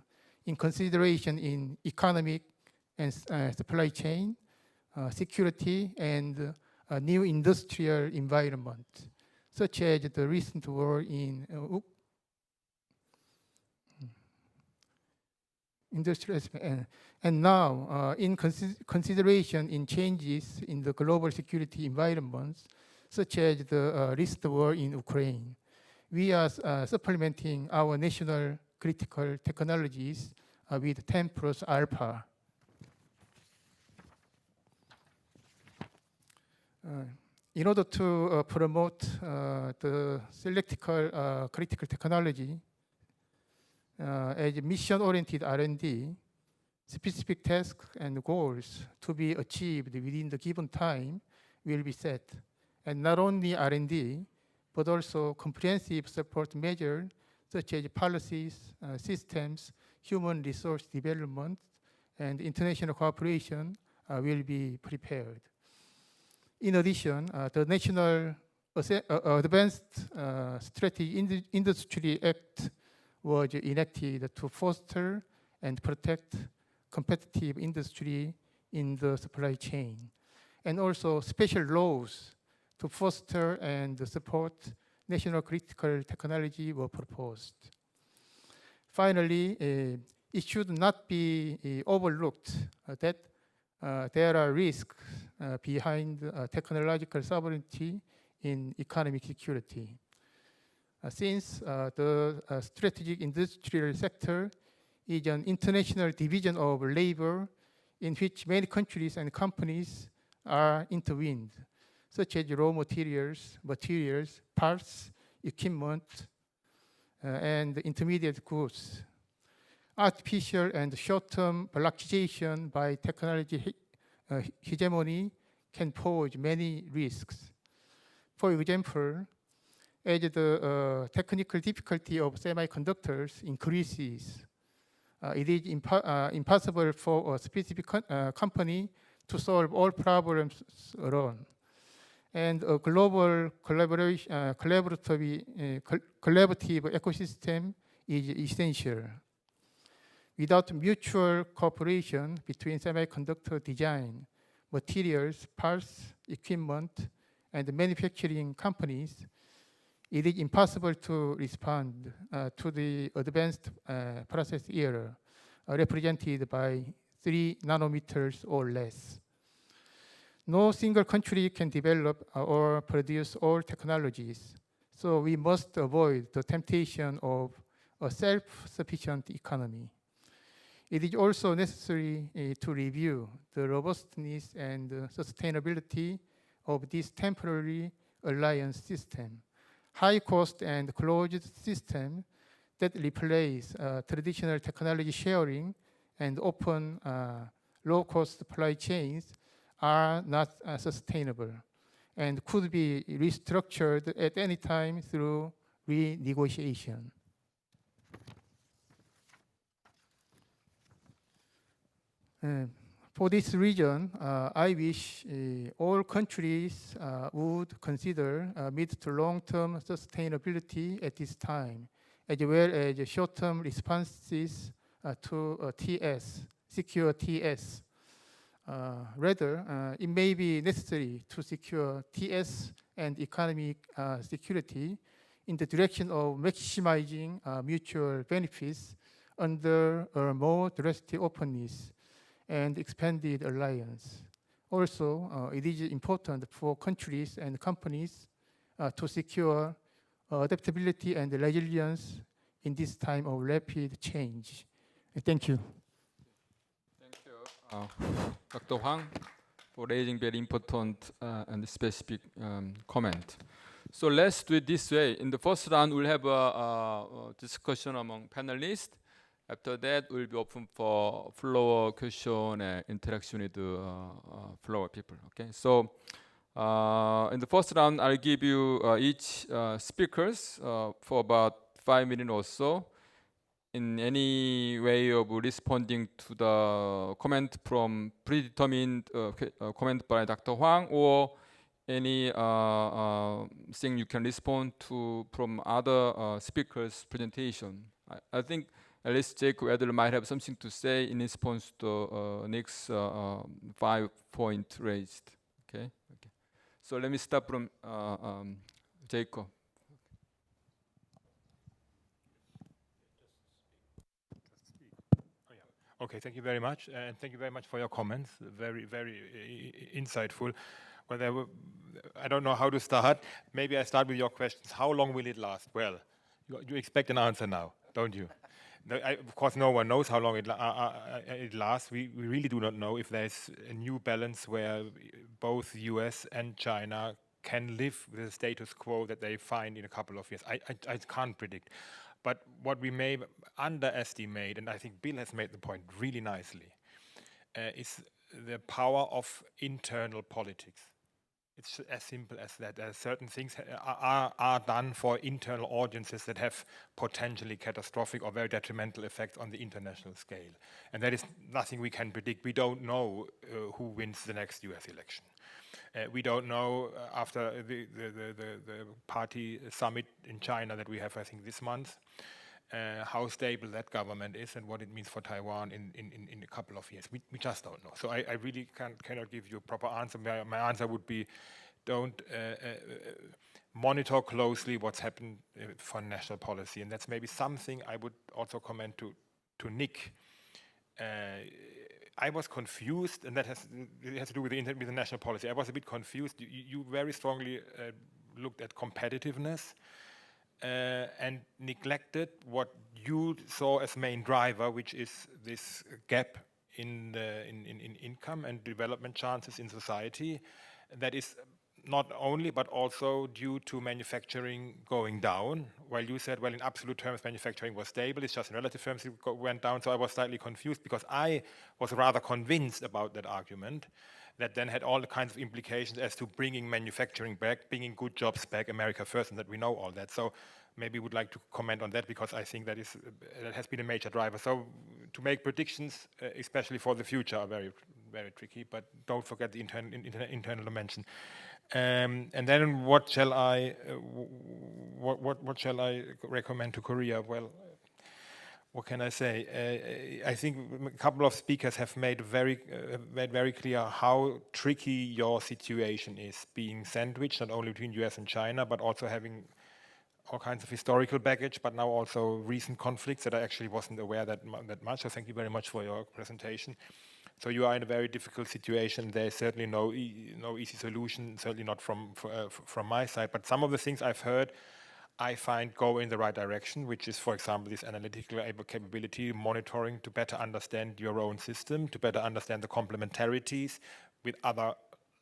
in consideration in economic and supply chain, security, and a new industrial environment, such as the recent war in industrial. And now, in consideration in changes in the global security environments, such as the recent war in Ukraine, we are supplementing our national critical technologies with 10 plus alpha. In order to promote the selected critical technology as mission-oriented R&D, specific tasks and goals to be achieved within the given time will be set. And not only R&D, but also comprehensive support measures such as policies, systems, human resource development, and international cooperation will be prepared. In addition, the National Advanced Strategy Industry Act was enacted to foster and protect competitive industry in the supply chain, and also special laws to foster and support national critical technology were proposed. Finally, it should not be overlooked that there are risks behind technological sovereignty in economic security. Since the strategic industrial sector is an international division of labor in which many countries and companies are intertwined, such as raw materials, parts, equipment, and intermediate goods. Artificial and short-term blockization by technology hegemony can pose many risks. For example, as the technical difficulty of semiconductors increases, it is impossible for a specific company to solve all problems alone. and a global collaborative ecosystem is essential. Without mutual cooperation between semiconductor design, materials, parts, equipment, and manufacturing companies, it is impossible to respond to the advanced process error represented by 3 nanometers or less. No single country can develop or produce all technologies, so we must avoid the temptation of a self-sufficient economy. It is also necessary to review the robustness and sustainability of this temporary alliance system. High cost and closed system that replace traditional technology sharing and open low-cost supply chains are not sustainable and could be restructured at any time through renegotiation. For this reason, I wish all countries would consider mid to long-term sustainability at this time, as well as short-term responses to TS, secure TS. Rather, it may be necessary to secure TS and economic security in the direction of maximizing mutual benefits under a more drastic openness and expanded alliance. Also, it is important for countries and companies to secure adaptability and resilience in this time of rapid change. Thank you. Thank you, Dr. Hwang, for raising very important and specific comment. So let's do it this way. In the first round, we'll have a discussion among panelists. After that, we'll be open for floor question and interaction with the floor people. Okay. So in the first round, I'll give you each speakers for about 5 minutes or so, in any way of responding to the comment from predetermined comment by Dr. Hwang, or any thing you can respond to from other speakers' presentation. I think at least Jacob Adler might have something to say in response to Nick's 5 points raised. Okay. So let me start from Jacob. Okay, thank you very much, and thank you very much for your comments. Very, very insightful. Well, I don't know how to start. Maybe I start with your questions. How long will it last? Well, you expect an answer now, don't you? Of course, no one knows how long it lasts. We really do not know if there's a new balance where both US and China can live with the status quo that they find in a couple of years. I can't predict. But what we may underestimate, and I think Bill has made the point really nicely, is the power of internal politics. It's as simple as that. Certain things are done for internal audiences that have potentially catastrophic or very detrimental effects on the international scale. And that is nothing we can predict. We don't know who wins the next US election. We don't know after the party summit in China that we have, I think, this month, how stable that government is and what it means for Taiwan in a couple of years. We just don't know. So I really cannot give you a proper answer. My answer would be, don't monitor closely what's happened for national policy. And that's maybe something I would also comment to Nick. I was confused, and it has to do with the national policy. I was a bit confused. You very strongly looked at competitiveness and neglected what you saw as main driver, which is this gap in income and development chances in society. That is not only, but also due to manufacturing going down. While you said, well, in absolute terms, manufacturing was stable, it's just in relative terms it went down. So I was slightly confused because I was rather convinced about that argument that then had all the kinds of implications as to bringing manufacturing back, bringing good jobs back, America first, and that we know all that. So maybe would like to comment on that because I think that has been a major driver. So to make predictions, especially for the future, are very, very tricky, but don't forget the internal dimension. And then what shall I recommend to Korea? Well, what can I say? I think a couple of speakers have made very clear how tricky your situation is, being sandwiched not only between US and China, but also having all kinds of historical baggage, but now also recent conflicts that I actually wasn't aware that much. So thank you very much for your presentation. So you are in a very difficult situation. There is certainly no easy solution, certainly not from my side. But some of the things I've heard, I find go in the right direction, which is, for example, this analytical capability, monitoring to better understand your own system, to better understand the complementarities with other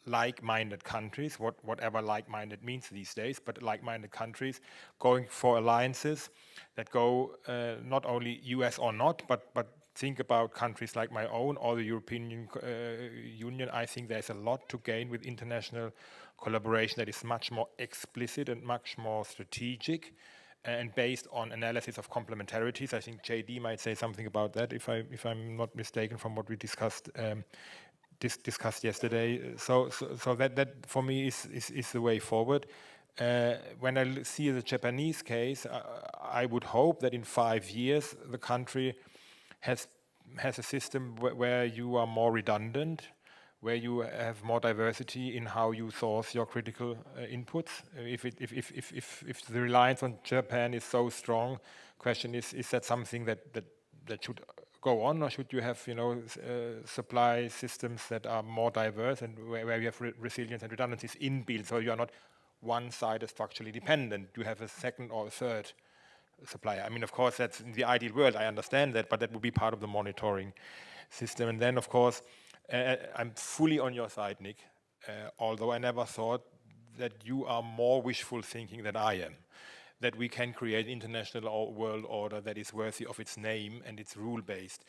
like-minded countries, whatever like-minded means these days, but like-minded countries, going for alliances that go not only US or not, but think about countries like my own or the European Union. I think there's a lot to gain with international collaboration that is much more explicit and much more strategic and based on analysis of complementarities. I think JD might say something about that if I'm not mistaken from what we discussed yesterday. So that for me is the way forward. When I see the Japanese case, I would hope that in 5 years the country has a system where you are more redundant, where you have more diversity in how you source your critical inputs. If the reliance on Japan is so strong, question is that something that should go on, or should you have supply systems that are more diverse and where you have resilience and redundancies inbuilt, so you are not one side is structurally dependent. You have a second or a third supplier. I mean, of course, that's in the ideal world. I understand that, but that would be part of the monitoring system. And then, of course, I'm fully on your side, Nick, although I never thought that you are more wishful thinking than I am, that we can create international world order that is worthy of its name and it's rule-based.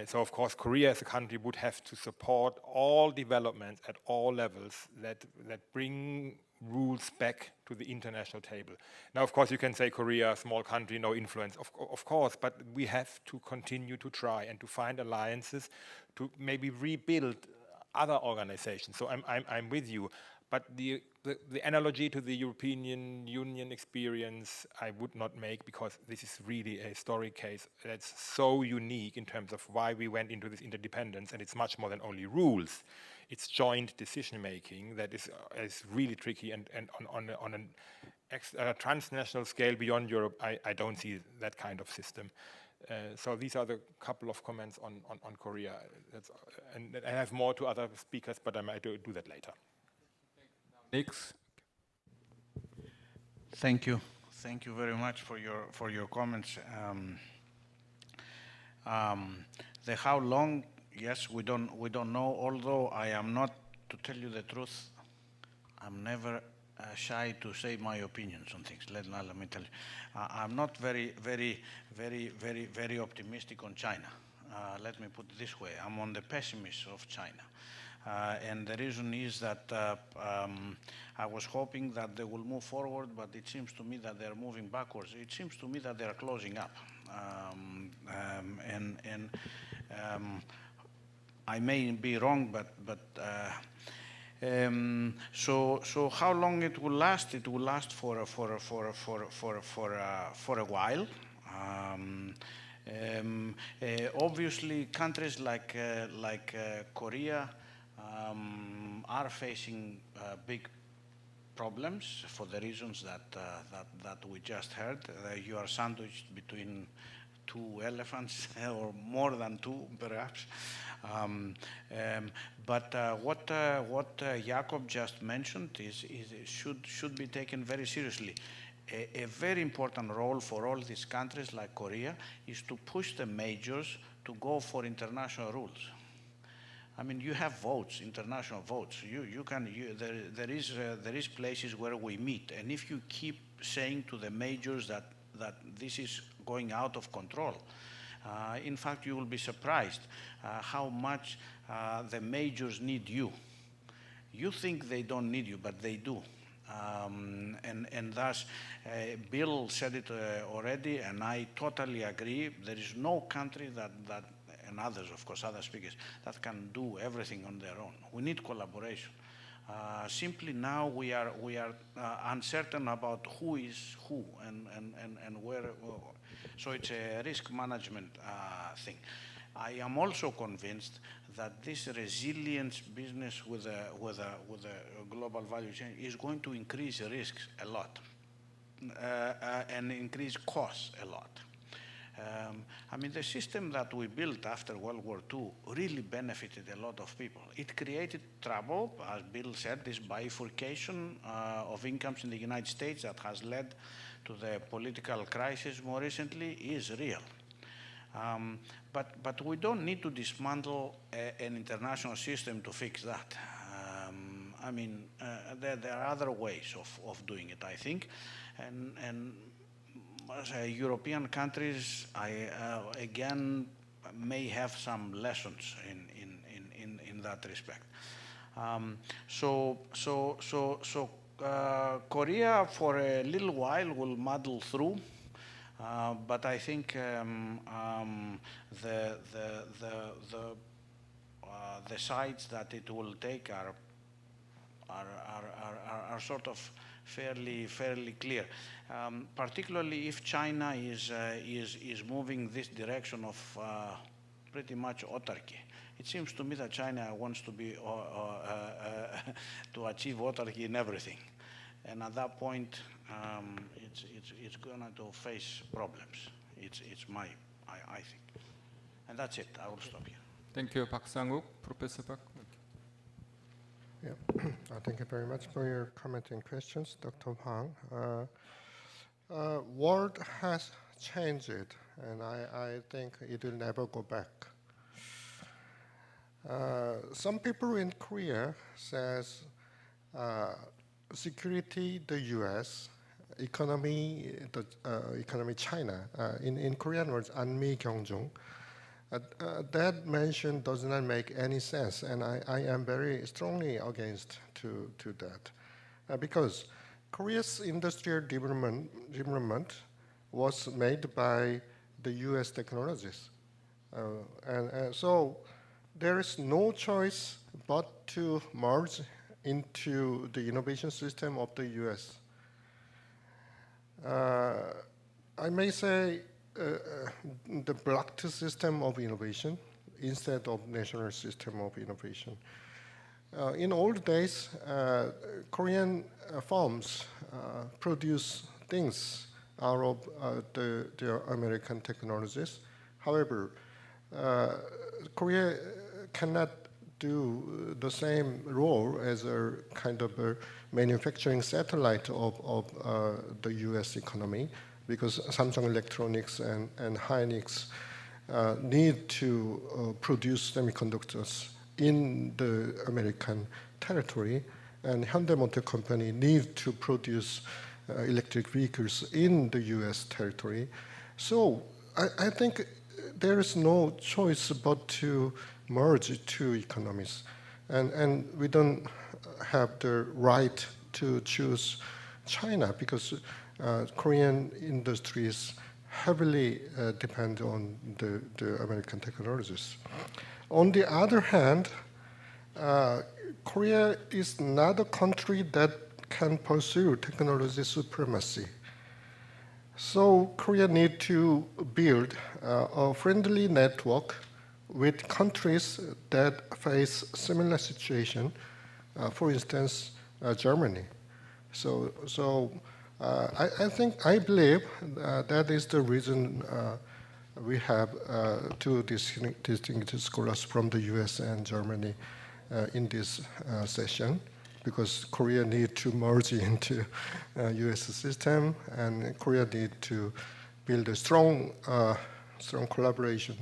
So, of course, Korea as a country would have to support all developments at all levels that bring rules back to the international table. Now, of course, you can say Korea, small country, no influence, of course, but we have to continue to try and to find alliances to maybe rebuild other organizations. So I'm with you, but the analogy to the European Union experience I would not make, because this is really a historic case that's so unique in terms of why we went into this interdependence, and it's much more than only rules. It's joint decision-making that is really tricky, and on a transnational scale beyond Europe, I don't see that kind of system. So these are the couple of comments on Korea. And I have more to other speakers, but I might do that later. Next. Thank you. Thank you very much for your comments. The how long, yes, we don't know. Although I am not, to tell you the truth, I'm never shy to say my opinions on things. Let me tell you, I'm not very optimistic on China. Let me put it this way: I'm on the pessimist of China. And the reason is that I was hoping that they will move forward, but it seems to me that they're moving backwards. It seems to me that they're closing up. I may be wrong, but so how long it will last? It will last for a while. Obviously, countries like Korea are facing big problems for the reasons that we just heard. You are sandwiched between two elephants, or more than two, perhaps. But what Jakob just mentioned should be taken very seriously. A very important role for all these countries like Korea is to push the majors to go for international rules. I mean, you have votes, international votes. There is places where we meet, and if you keep saying to the majors that this is going out of control, in fact, you will be surprised how much the majors need you. You think they don't need you, but they do. And thus, Bill said it already, and I totally agree. There is no country that and others, of course, other speakers, that can do everything on their own. We need collaboration. Simply now we are uncertain about who is who and where. So it's a risk management thing. I am also convinced that this resilience business with a global value chain is going to increase risks a lot and increase costs a lot. I mean, the system that we built after World War II really benefited a lot of people. It created trouble, as Bill said, this bifurcation of incomes in the United States that has led to the political crisis more recently is real. But we don't need to dismantle an international system to fix that. I mean, there are other ways of doing it, I think. And European countries, again, may have some lessons in that respect. Korea for a little while will muddle through, but I think the sides that it will take are sort of fairly clear. Particularly if China is moving this direction of pretty much autarky. It seems to me that China wants to be to achieve autarky in everything, and at that point, it's going to face problems. It's I think, and that's it. I will stop here. Thank you, Park Sang-wook. Professor Park. Yeah. Thank you very much for your comment and questions, Dr. Hwang. World has changed, and I think it will never go back. Some people in Korea says security, the U.S., economy, economy, China. In Korean words, 안미 경중. That mention does not make any sense, and I am very strongly against to that, because Korea's industrial development was made by the U.S. technologies, and so there is no choice but to merge into the innovation system of the U.S. I may say the blocked system of innovation instead of national system of innovation. In old days, Korean firms produce things out of the American technologies. However, Korea cannot do the same role as a kind of a manufacturing satellite of the U.S. economy, because Samsung Electronics and Hynix need to produce semiconductors in the American territory, and Hyundai Motor Company need to produce electric vehicles in the U.S. territory. So I think there is no choice but to merge two economies, and we don't have the right to choose China, because Korean industries heavily depend on the American technologies. On the other hand, Korea is not a country that can pursue technology supremacy. So Korea needs to build a friendly network with countries that face similar situation, for instance, Germany. So I believe that is the reason we have two distinguished scholars from the US and Germany in this session, because Korea needs to merge into US system, and Korea needs to build a strong collaboration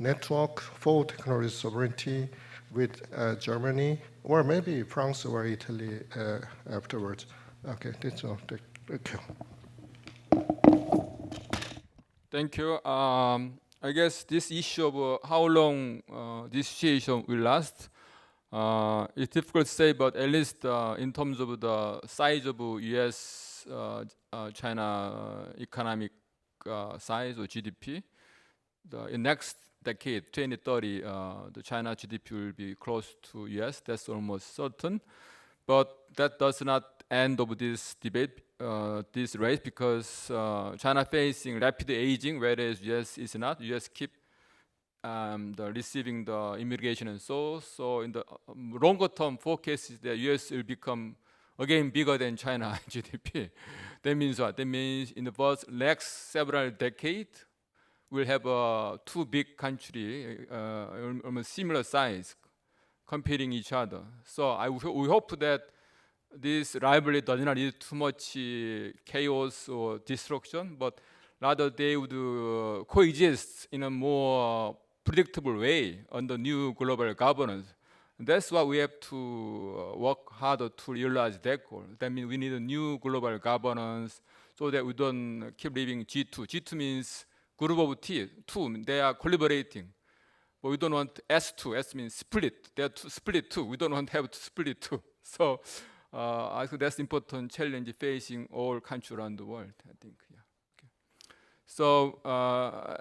network for technology sovereignty with Germany, or maybe France or Italy afterwards. Okay, that's all. Thank you. Thank you. I guess this issue of how long this situation will last, it's difficult to say, but at least in terms of the size of U.S. China economic size or GDP, in next decade, 2030, the China GDP will be close to U.S. That's almost certain. But that does not end of this debate, this race, because China facing rapid aging, whereas US is not. US keep receiving the immigration and so in the longer term forecast is that US will become again bigger than China GDP. That means what? That means in the next several decades, we'll have two big countries, almost similar size, competing each other. So we hope that this rivalry does not lead to too much chaos or destruction, but rather they would coexist in a more predictable way under new global governance. That's why we have to work harder to realize that goal. That means we need a new global governance so that we don't keep living G2. G2 means group of two, they are collaborating. But we don't want S2, S means split. They are split too. We don't want to have to split too. So I think that's important challenge facing all countries around the world, I think. Yeah. Okay. So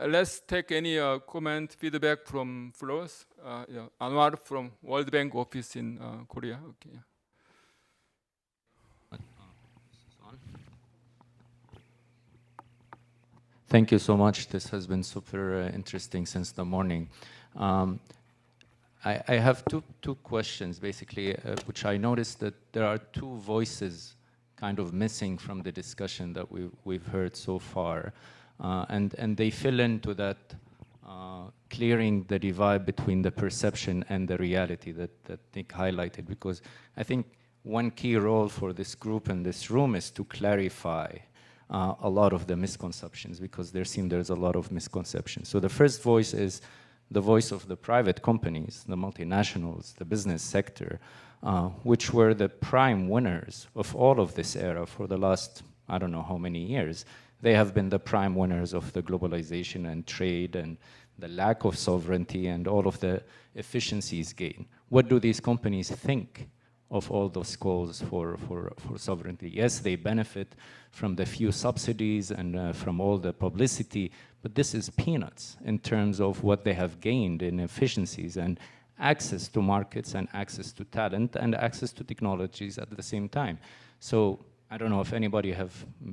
let's take any comment, feedback from floors. Yeah. Anwar from World Bank office in Korea. Okay. Yeah. Thank you so much. This has been super interesting since the morning. I have two questions, basically, which I noticed that there are two voices kind of missing from the discussion that we've heard so far. And they fill into that clearing the divide between the perception and the reality that Nick highlighted, because I think one key role for this group in this room is to clarify a lot of the misconceptions, because there's a lot of misconceptions. So the first voice is the voice of the private companies, the multinationals, the business sector, which were the prime winners of all of this era for the last, I don't know how many years. They have been the prime winners of the globalization and trade and the lack of sovereignty and all of the efficiencies gained. What do these companies think of all those calls for sovereignty? Yes, they benefit from the few subsidies and from all the publicity, but this is peanuts in terms of what they have gained in efficiencies and access to markets and access to talent and access to technologies at the same time. So I don't know if anybody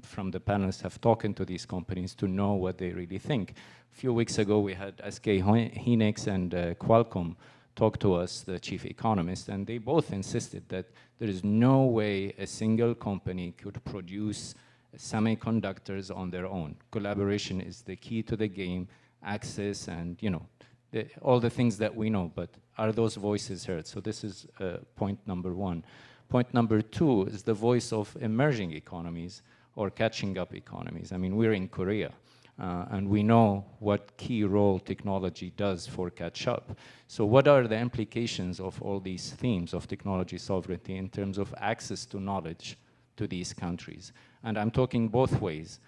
from the panelists have talked to these companies to know what they really think. A few weeks ago, we had SK Hynix and Qualcomm talk to us, the chief economist, and they both insisted that there is no way a single company could produce semiconductors on their own. Collaboration is the key to the game, access and, you know, all the things that we know, but are those voices heard? So this is point number one. Point number two is the voice of emerging economies or catching up economies. I mean, we're in Korea, and we know what key role technology does for catch up. So what are the implications of all these themes of technology sovereignty in terms of access to knowledge to these countries? And I'm talking both ways.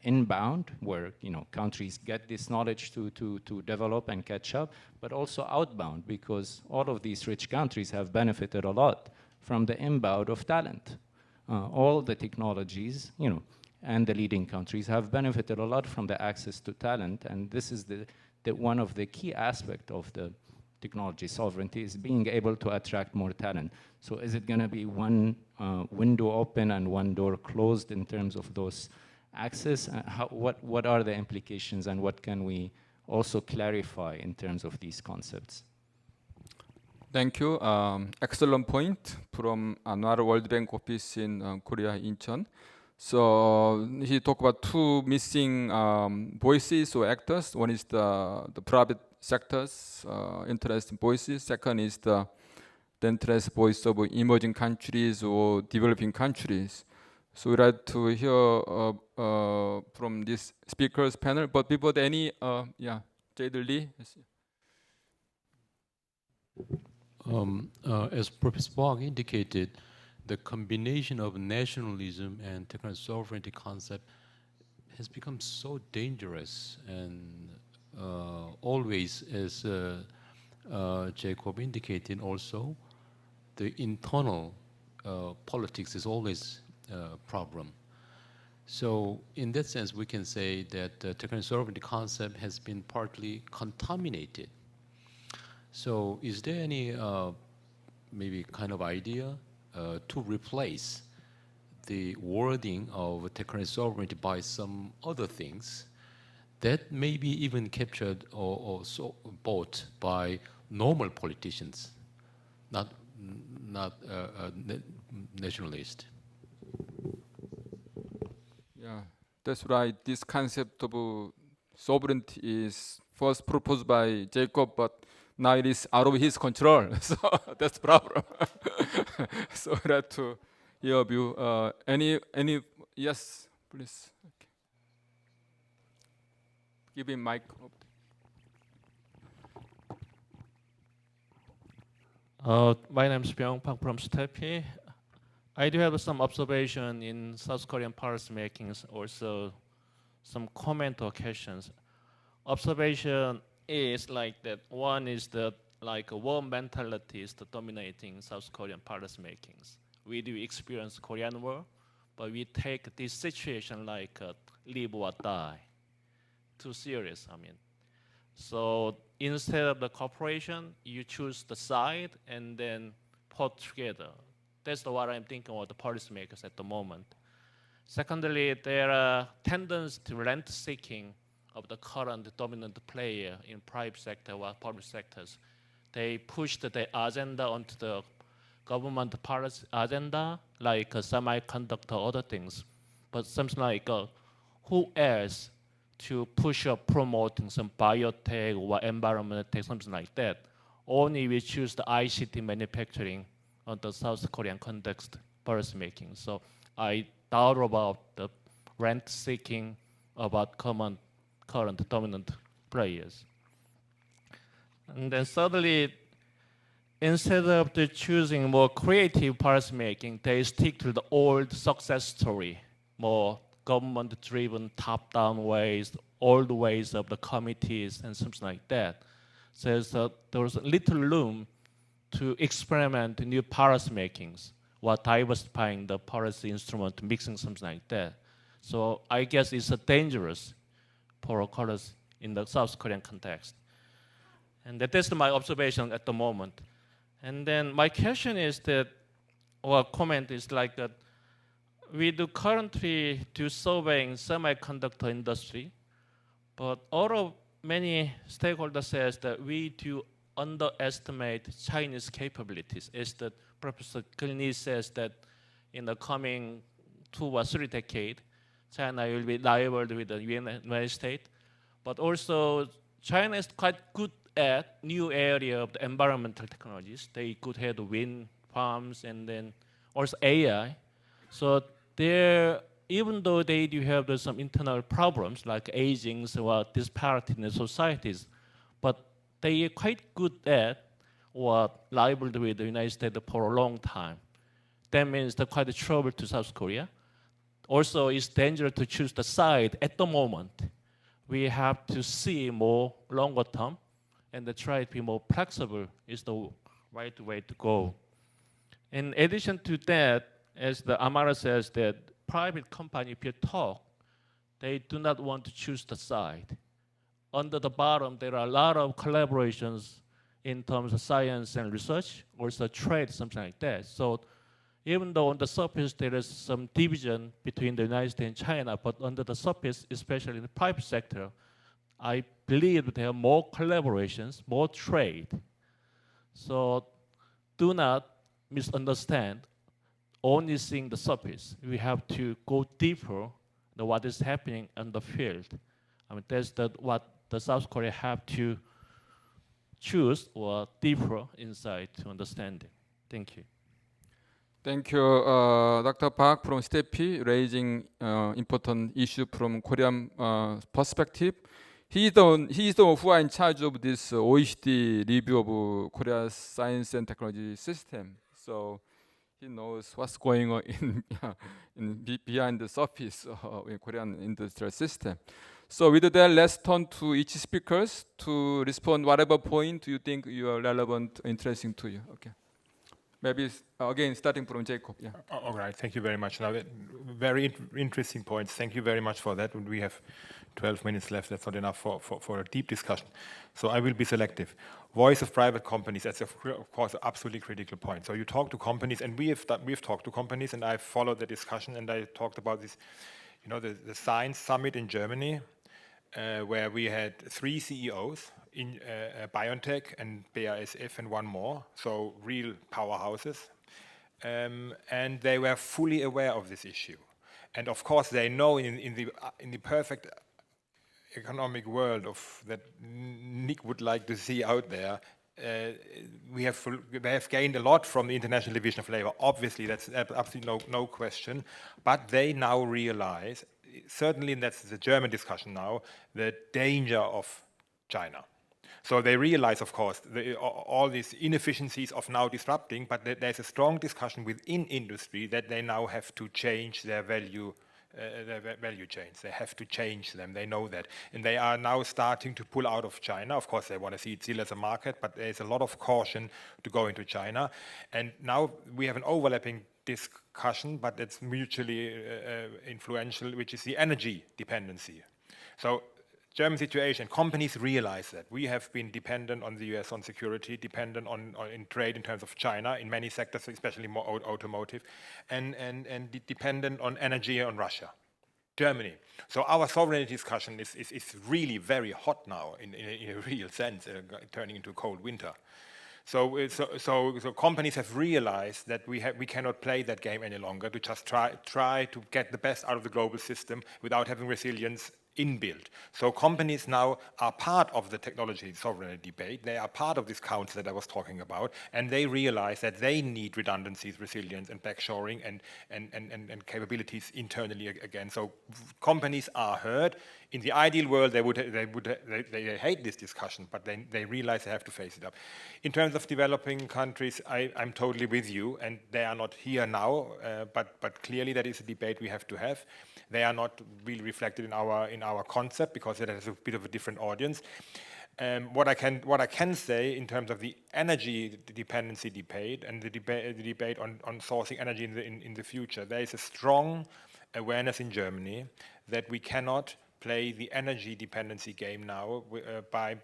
Inbound, where countries get this knowledge to develop and catch up, but also outbound, because all of these rich countries have benefited a lot from the inbound of talent. All the technologies, and the leading countries have benefited a lot from the access to talent, and this is the one of the key aspects of the technology sovereignty is being able to attract more talent. So is it going to be one window open and one door closed in terms of those access? What are the implications, and what can we also clarify in terms of these concepts? Thank you. Excellent point from Anwar World Bank office in Korea, Incheon. So he talked about two missing voices or actors. One is the private sector's interest voices. Second is the interest voice of emerging countries or developing countries. So we'd like to hear from this speakers panel. But before that, any, Jayder Lee. As Professor Bong indicated, the combination of nationalism and technical sovereignty concept has become so dangerous, and always, as Jacob indicated also, the internal politics is always a problem. So in that sense, we can say that the technical sovereignty concept has been partly contaminated. So is there any maybe kind of idea to replace the wording of technology sovereignty by some other things that may be even captured or so bought by normal politicians, not nationalists. Yeah, that's right. This concept of sovereignty is first proposed by Jacob, but now it is out of his control. So that's the problem. So we have to hear view. Any? Yes, please. Okay. Give him mic. My name is Byung Park from STEPI. I do have some observation in South Korean policy makings, also some comment or questions. Observation is like that. One is that like a war mentality is the dominating South Korean policy makings. We do experience Korean War, but we take this situation like live or die. Too serious, I mean. So instead of the cooperation, you choose the side and then put together. That's what I'm thinking about the policymakers at the moment. Secondly, there are tendencies to rent-seeking of the current dominant player in private sector or public sectors. They pushed the agenda onto the government policy agenda, like semiconductor, other things. But something like who else to push up promoting some biotech or environmental tech, something like that. Only we choose the ICT manufacturing on the South Korean context policy making. So I doubt about the rent seeking about current dominant players. And then thirdly, instead of choosing more creative policy making, they stick to the old success story, more government-driven top-down ways, old ways of the committees and something like that. So there was little room to experiment new policy makings or diversifying the policy instrument, mixing something like that. So I guess it's dangerous for colors in the South Korean context. And that's my observation at the moment. And then my question is that, or comment is like that, we do currently do surveying semiconductor industry, but many stakeholders says that we do underestimate Chinese capabilities. As that Professor Kilney says that in the coming 2 or 3 decades, China will be rivaled with the United States. But also, China is quite good at new area of the environmental technologies. They could have wind farms and then also AI. So even though they do have some internal problems like aging or disparity in the societies, but they are quite good at or rivaled with the United States for a long time. That means they're quite a trouble to South Korea. Also, it's dangerous to choose the side at the moment. We have to see more longer term and try to be more flexible is the right way to go. In addition to that, as the Amara says, that private company, if you talk, they do not want to choose the side. Under the bottom, there are a lot of collaborations in terms of science and research, also trade, something like that. So even though on the surface there is some division between the United States and China, but under the surface, especially in the private sector, I believe there are more collaborations, more trade. So do not misunderstand only seeing the surface. We have to go deeper than what is happening on the field. I mean, that's what the South Korea have to choose or deeper insight to understanding. Thank you. Thank you, Dr. Park from STEPI, raising important issue from Korean perspective. He is the one who are in charge of this OECD review of Korea's science and technology system. So he knows what's going on behind the surface in Korean industrial system. So with that, let's turn to each speakers to respond whatever point you think you are relevant, interesting to you. Okay. Maybe again starting from Jacob. Yeah. All right. Thank you very much. Now, very interesting points. Thank you very much for that. We have 12 minutes left. That's not enough for a deep discussion. So I will be selective. Voice of private companies, that's of course an absolutely critical point. So you talk to companies, and we've talked to companies, and I've followed the discussion, and I talked about this, you know, the Science Summit in Germany, where we had 3 CEOs in BioNTech and BASF and one more, so real powerhouses. And they were fully aware of this issue. And of course they know in the perfect economic world of that Nick would like to see out there, they have gained a lot from the International Division of Labor. Obviously, that's absolutely no question. But they now realize, certainly that's the German discussion now, the danger of China. So they realize, of course, all these inefficiencies of now disrupting, but there's a strong discussion within industry that they now have to change their value chains. They have to change them. They know that. And they are now starting to pull out of China. Of course, they want to see it still as a market, but there's a lot of caution to go into China. And now we have an overlapping discussion, but it's mutually influential, which is the energy dependency. So German situation, companies realize that we have been dependent on the US on security, dependent on in trade in terms of China in many sectors, especially more automotive, and dependent on energy on Russia. Germany. So our sovereignty discussion is really very hot now in a real sense, turning into a cold winter. So companies have realized that we cannot play that game any longer, to just try to get the best out of the global system without having resilience inbuilt. So companies now are part of the technology sovereignty debate. They are part of this council that I was talking about, and they realize that they need redundancies, resilience, and backshoring and capabilities internally again. So companies are heard. In the ideal world, they hate this discussion, but they realize they have to face it up. In terms of developing countries, I'm totally with you, and they are not here now, but clearly that is a debate we have to have. They are not really reflected in our concept because it has a bit of a different audience. What I can say in terms of the energy dependency debate and the debate on sourcing energy in the future, there is a strong awareness in Germany that we cannot play the energy dependency game now by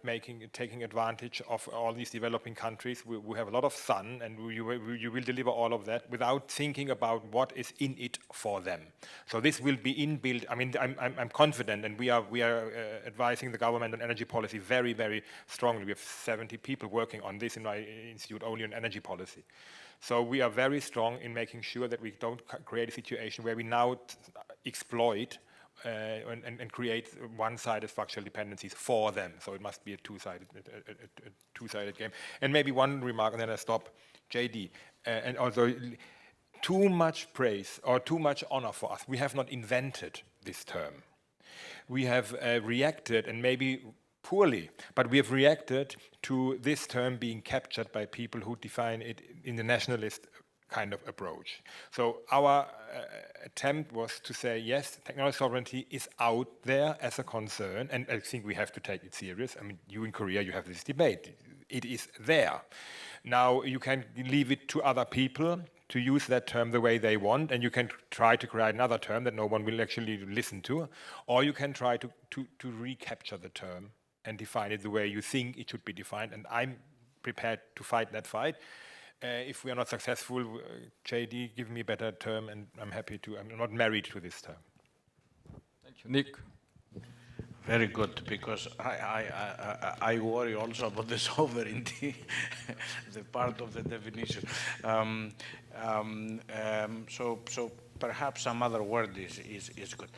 taking advantage of all these developing countries. We have a lot of sun, and you will deliver all of that without thinking about what is in it for them. So this will be inbuilt. I mean, I'm confident, and we are advising the government on energy policy very, very strongly. We have 70 people working on this in my institute only on energy policy. So we are very strong in making sure that we don't create a situation where we now exploit and create one-sided structural dependencies for them. So it must be a two-sided game. And maybe one remark, and then I stop. JD, and also too much praise or too much honor for us. We have not invented this term. We have reacted, and maybe poorly, but we have reacted to this term being captured by people who define it in the nationalist kind of approach. So our attempt was to say, yes, technology sovereignty is out there as a concern, and I think we have to take it serious. I mean, you in Korea, you have this debate. It is there. Now, you can leave it to other people to use that term the way they want, and you can try to create another term that no one will actually listen to, or you can try to recapture the term and define it the way you think it should be defined, and I'm prepared to fight that fight. If we are not successful, JD, give me a better term, and I'm happy to. I'm not married to this term. Thank you. Nick. Very good, because I worry also about the sovereignty, the part of the definition. So perhaps some other word is good.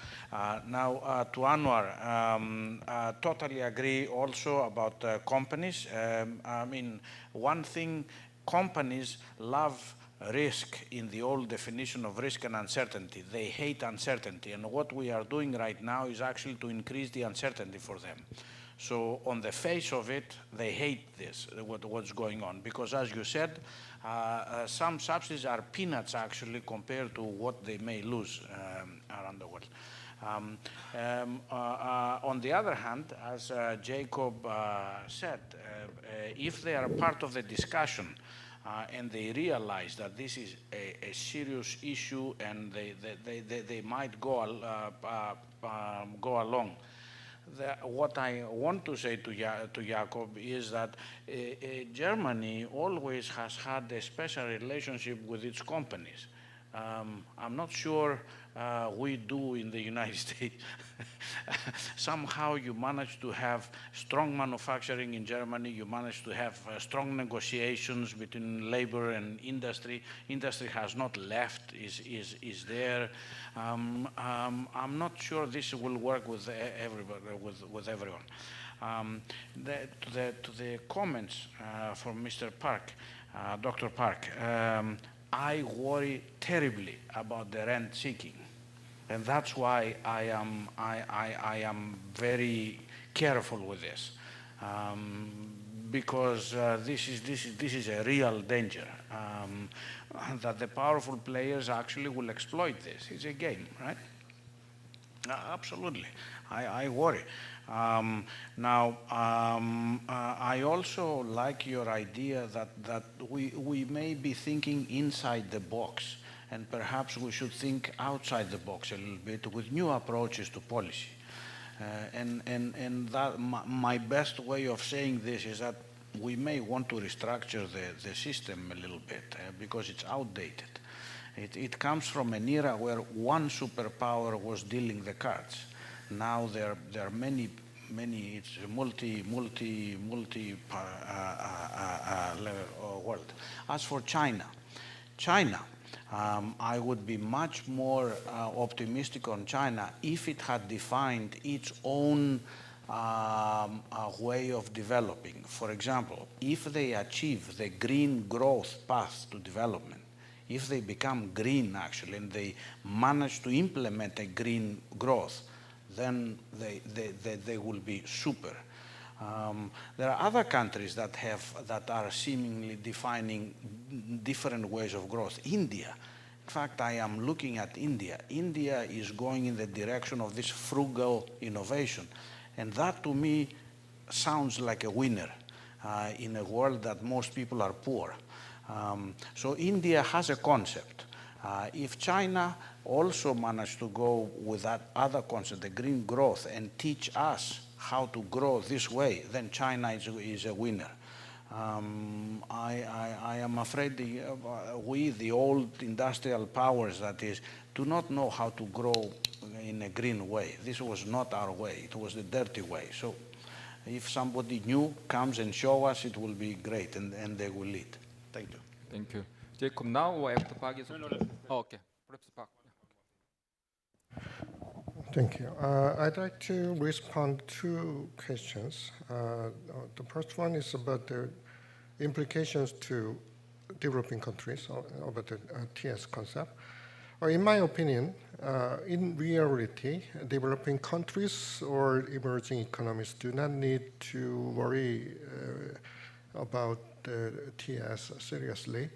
Now to Anwar, totally agree also about companies. I mean, one thing, companies love risk in the old definition of risk and uncertainty. They hate uncertainty, and what we are doing right now is actually to increase the uncertainty for them. So on the face of it, they hate this, what's going on, because as you said, some subsidies are peanuts actually compared to what they may lose around the world. On the other hand, as Jacob said, if they are part of the discussion and they realize that this is a serious issue and they might go along, what I want to say to Jakob is that Germany always has had a special relationship with its companies. I'm not sure we do in the United States. Somehow you manage to have strong manufacturing in Germany, you manage to have strong negotiations between labor and industry. Industry has not left, is there. I'm not sure this will work with everybody, with everyone. To the comments from Mr. Park, Dr. Park, I worry terribly about the rent seeking. And that's why I am very careful with this, because this is a real danger, that the powerful players actually will exploit this. It's a game, right? Absolutely, I worry. Now, I also like your idea that we may be thinking inside the box, and perhaps we should think outside the box a little bit with new approaches to policy. And that my best way of saying this is that we may want to restructure the system a little bit because it's outdated. It comes from an era where one superpower was dealing the cards. Now there are many, it's a multi world. As for China, I would be much more optimistic on China if it had defined its own way of developing. For example, if they achieve the green growth path to development, if they become green actually, and they manage to implement a green growth, then they will be super. There are other countries that are seemingly defining different ways of growth. India, in fact, I am looking at India. India is going in the direction of this frugal innovation, and that to me sounds like a winner in a world that most people are poor. So India has a concept. If China also managed to go with that other concept, the green growth, and teach us how to grow this way, then China is a winner. I am afraid we, the old industrial powers, that is, do not know how to grow in a green way. This was not our way. It was the dirty way. So if somebody new comes and show us, it will be great, and they will lead. Thank you. Thank you. Jacob now or after Park? Oh, okay. Perhaps Park. Thank you. I'd like to respond to 2 questions. The first one is about the implications to developing countries about the TS concept. In my opinion, in reality, developing countries or emerging economies do not need to worry about the TS seriously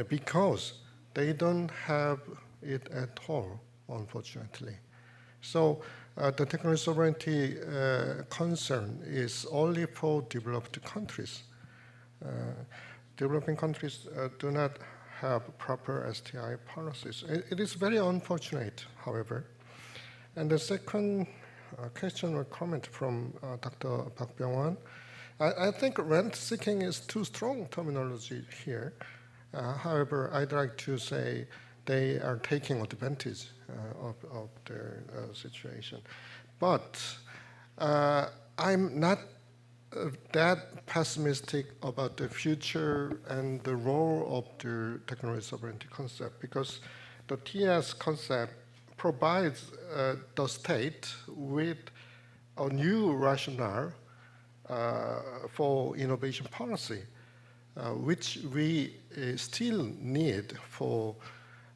because they don't have it at all, unfortunately. So the technology sovereignty concern is only for developed countries. Developing countries do not have proper STI policies. It is very unfortunate, however. And the second question or comment from Dr. Park Byung-won, I think rent seeking is too strong terminology here. However, I'd like to say they are taking advantage of their situation. But I'm not that pessimistic about the future and the role of the technology sovereignty concept, because the TS concept provides the state with a new rationale for innovation policy, which we still need for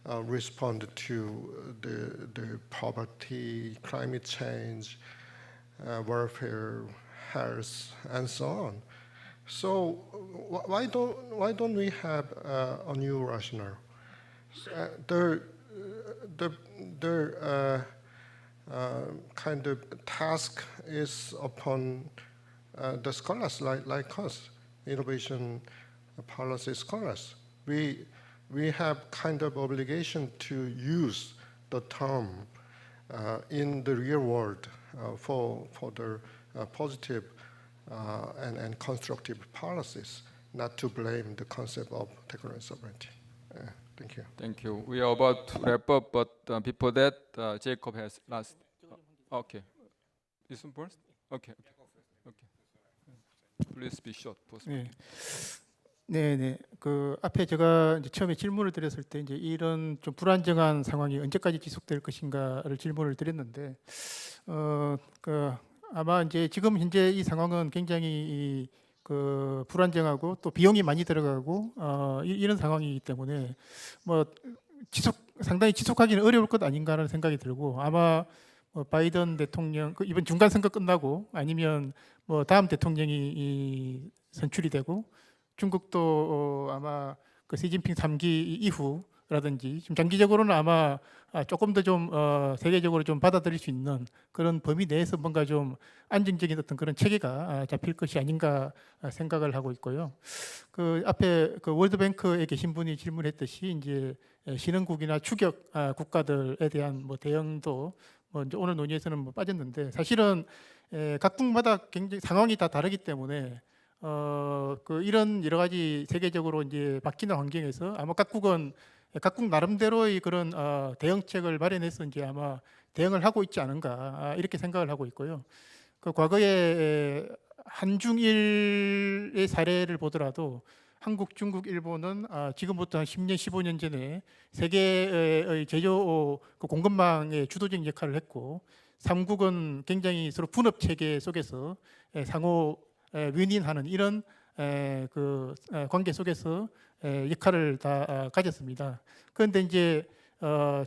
respond to the poverty, climate change, welfare, health, and so on. So why don't we have a new rationale? The kind of task is upon the scholars like us, innovation policy scholars. We have kind of obligation to use the term in the real world for the positive and constructive policies, not to blame the concept of technology sovereignty. Thank you. Thank you. We are about to wrap up, but before that, Jacob has last. Okay. This one first? Okay. Okay. Please be short. 네. 네. 그 앞에 제가 이제 처음에 질문을 드렸을 때 이제 이런 좀 불안정한 상황이 언제까지 지속될 것인가를 질문을 드렸는데, 그 아마 이제 지금 현재 이 상황은 굉장히 그 불안정하고 또 비용이 많이 들어가고 이런 상황이기 때문에 뭐 상당히 지속하기는 어려울 것 아닌가라는 생각이 들고, 아마 뭐 바이든 대통령 이번 중간 선거 끝나고 아니면 뭐 다음 대통령이 선출이 되고 중국도 아마 그 시진핑 3기 이후라든지 좀 장기적으로는 아마 조금 더 좀 세계적으로 좀 받아들일 수 있는 그런 범위 내에서 뭔가 좀 안정적인 어떤 그런 체계가 잡힐 것이 아닌가 생각을 하고 있고요. 그 앞에 그 월드뱅크에 계신 분이 질문했듯이 이제 신흥국이나 추격 국가들에 대한 뭐 대응도 뭐 이제 오늘 논의에서는 뭐 빠졌는데, 사실은 각국마다 굉장히 상황이 다 다르기 때문에 그 이런 여러 가지 세계적으로 이제 바뀌는 환경에서 아마 각국은 각국 나름대로의 그런 대응책을 마련해서 이제 아마 대응을 하고 있지 않은가 이렇게 생각을 하고 있고요. 그 과거에 한중일의 사례를 보더라도 한국, 중국, 일본은 지금부터 한 10년, 15년 전에 세계의 제조 그 공급망의 주도적 역할을 했고, 삼국은 굉장히 서로 분업 체계 속에서 상호 윈윈하는 이런 그 관계 속에서 역할을 다 가졌습니다. 그런데 이제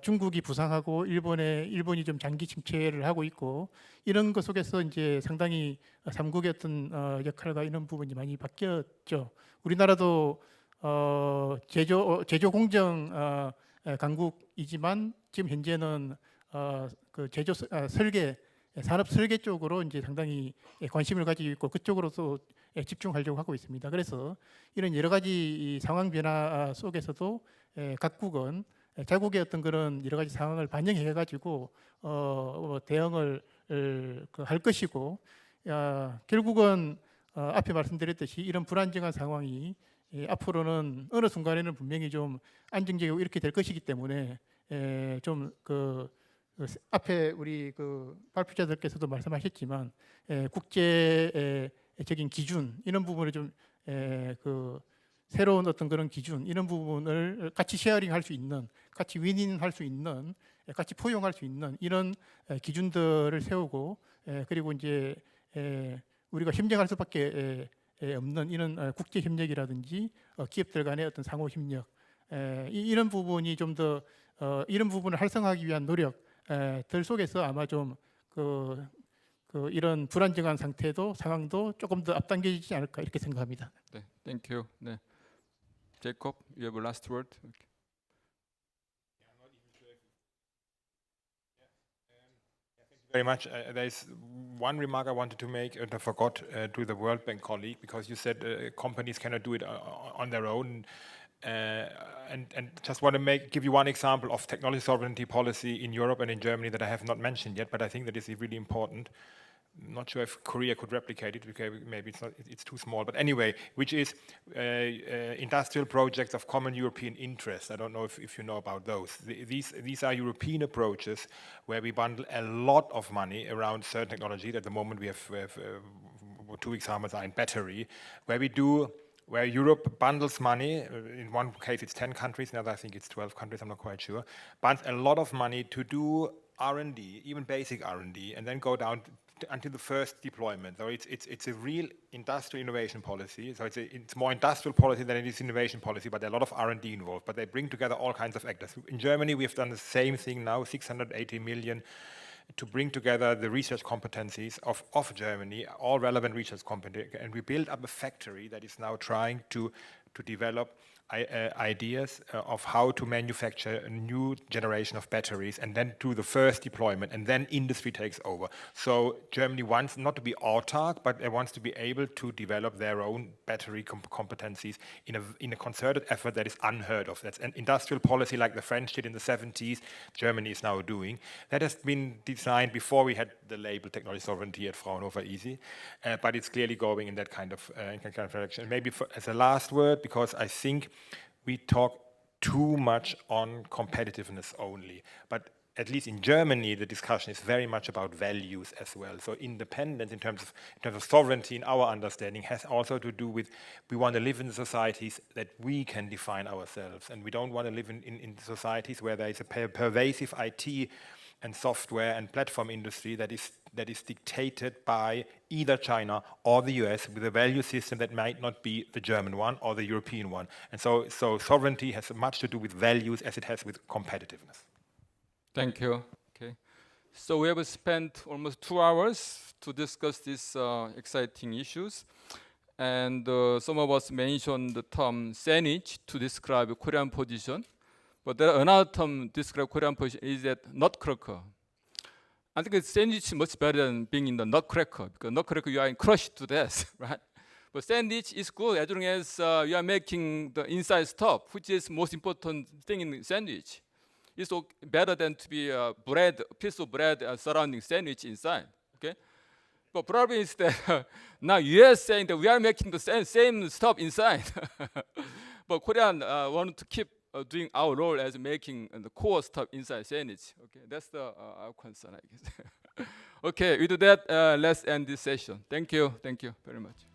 중국이 부상하고 일본이 좀 장기 침체를 하고 있고, 이런 것 속에서 이제 상당히 삼국의 어떤 역할과 이런 부분이 많이 바뀌었죠. 우리나라도 제조 공정 강국이지만 지금 현재는 그 제조 설계 산업 설계 쪽으로 이제 상당히 관심을 가지고 있고 그쪽으로서 집중하려고 하고 있습니다. 그래서 이런 여러 가지 상황 변화 속에서도 각국은 자국의 어떤 그런 여러 가지 상황을 반영해 가지고 대응을 할 것이고, 결국은 앞에 말씀드렸듯이 이런 불안정한 상황이 앞으로는 어느 순간에는 분명히 좀 안정적이고 이렇게 될 것이기 때문에 좀 그 앞에 우리 그 발표자들께서도 말씀하셨지만 국제적인 기준 이런 부분을 좀 그 새로운 어떤 그런 기준 이런 부분을 같이 쉐어링할 수 있는, 같이 윈윈할 수 있는, 같이 포용할 수 있는 이런 기준들을 세우고, 그리고 이제 우리가 협력할 수밖에 없는 이런 국제 협력이라든지 기업들 간의 어떤 상호 협력, 이런 부분이 좀 더 이런 부분을 활성화하기 위한 노력들 속에서 아마 좀 이런 불안정한 상황도 조금 더 앞당겨지지 않을까 이렇게 생각합니다. 네, thank you. 네, Jacob, you have a last word. Okay. Very much. There's one remark I wanted to make and I forgot to the World Bank colleague, because you said companies cannot do it on their own. And just want to give you one example of technology sovereignty policy in Europe and in Germany that I have not mentioned yet, but I think that is really important. I'm not sure if Korea could replicate it, because maybe it's too small. But anyway, which is industrial projects of common European interest. I don't know if you know about those. These are European approaches where we bundle a lot of money around certain technology. At the moment, we have two examples are in battery, where Europe bundles money. In one case, it's 10 countries. In another, I think it's 12 countries. I'm not quite sure. Bundles a lot of money to do R&D, even basic R&D, and then go down until the first deployment. So it's a real industrial innovation policy. So it's more industrial policy than it is innovation policy, but there are a lot of R&D involved. But they bring together all kinds of actors. In Germany, we have done the same thing now, 680 million to bring together the research competencies of Germany, all relevant research competencies, and we build up a factory that is now trying to develop ideas of how to manufacture a new generation of batteries and then do the first deployment, and then industry takes over. So Germany wants not to be autark, but it wants to be able to develop their own battery competencies in a concerted effort that is unheard of. That's an industrial policy like the French did in the 70s, Germany is now doing. That has been designed before we had the label technology sovereignty at Fraunhofer ISI, but it's clearly going in that kind of direction. Maybe as a last word, because I think we talk too much on competitiveness only, but at least in Germany, the discussion is very much about values as well. So independence in terms of sovereignty, in our understanding, has also to do with we want to live in societies that we can define ourselves, and we don't want to live in societies where there is a pervasive IT and software and platform industry that is dictated by either China or the US with a value system that might not be the German one or the European one. And so sovereignty has much to do with values as it has with competitiveness. Thank you. Okay. So we have spent almost 2 hours to discuss these exciting issues. And some of us mentioned the term sandwich to describe Korean position. But there are another term to describe Korean position is that nutcracker. I think sandwich is much better than being in the nutcracker, because nutcracker you are crushed to death, right? But sandwich is good as long as you are making the inside stuff, which is most important thing in sandwich. It's better than to be a piece of bread surrounding sandwich inside. Okay, but problem is that now U.S. saying that we are making the same stuff inside, but Korean want to keep doing our role as making the core stuff inside sandwich. Okay, that's our concern, I guess. Okay, with that, let's end this session. Thank you very much.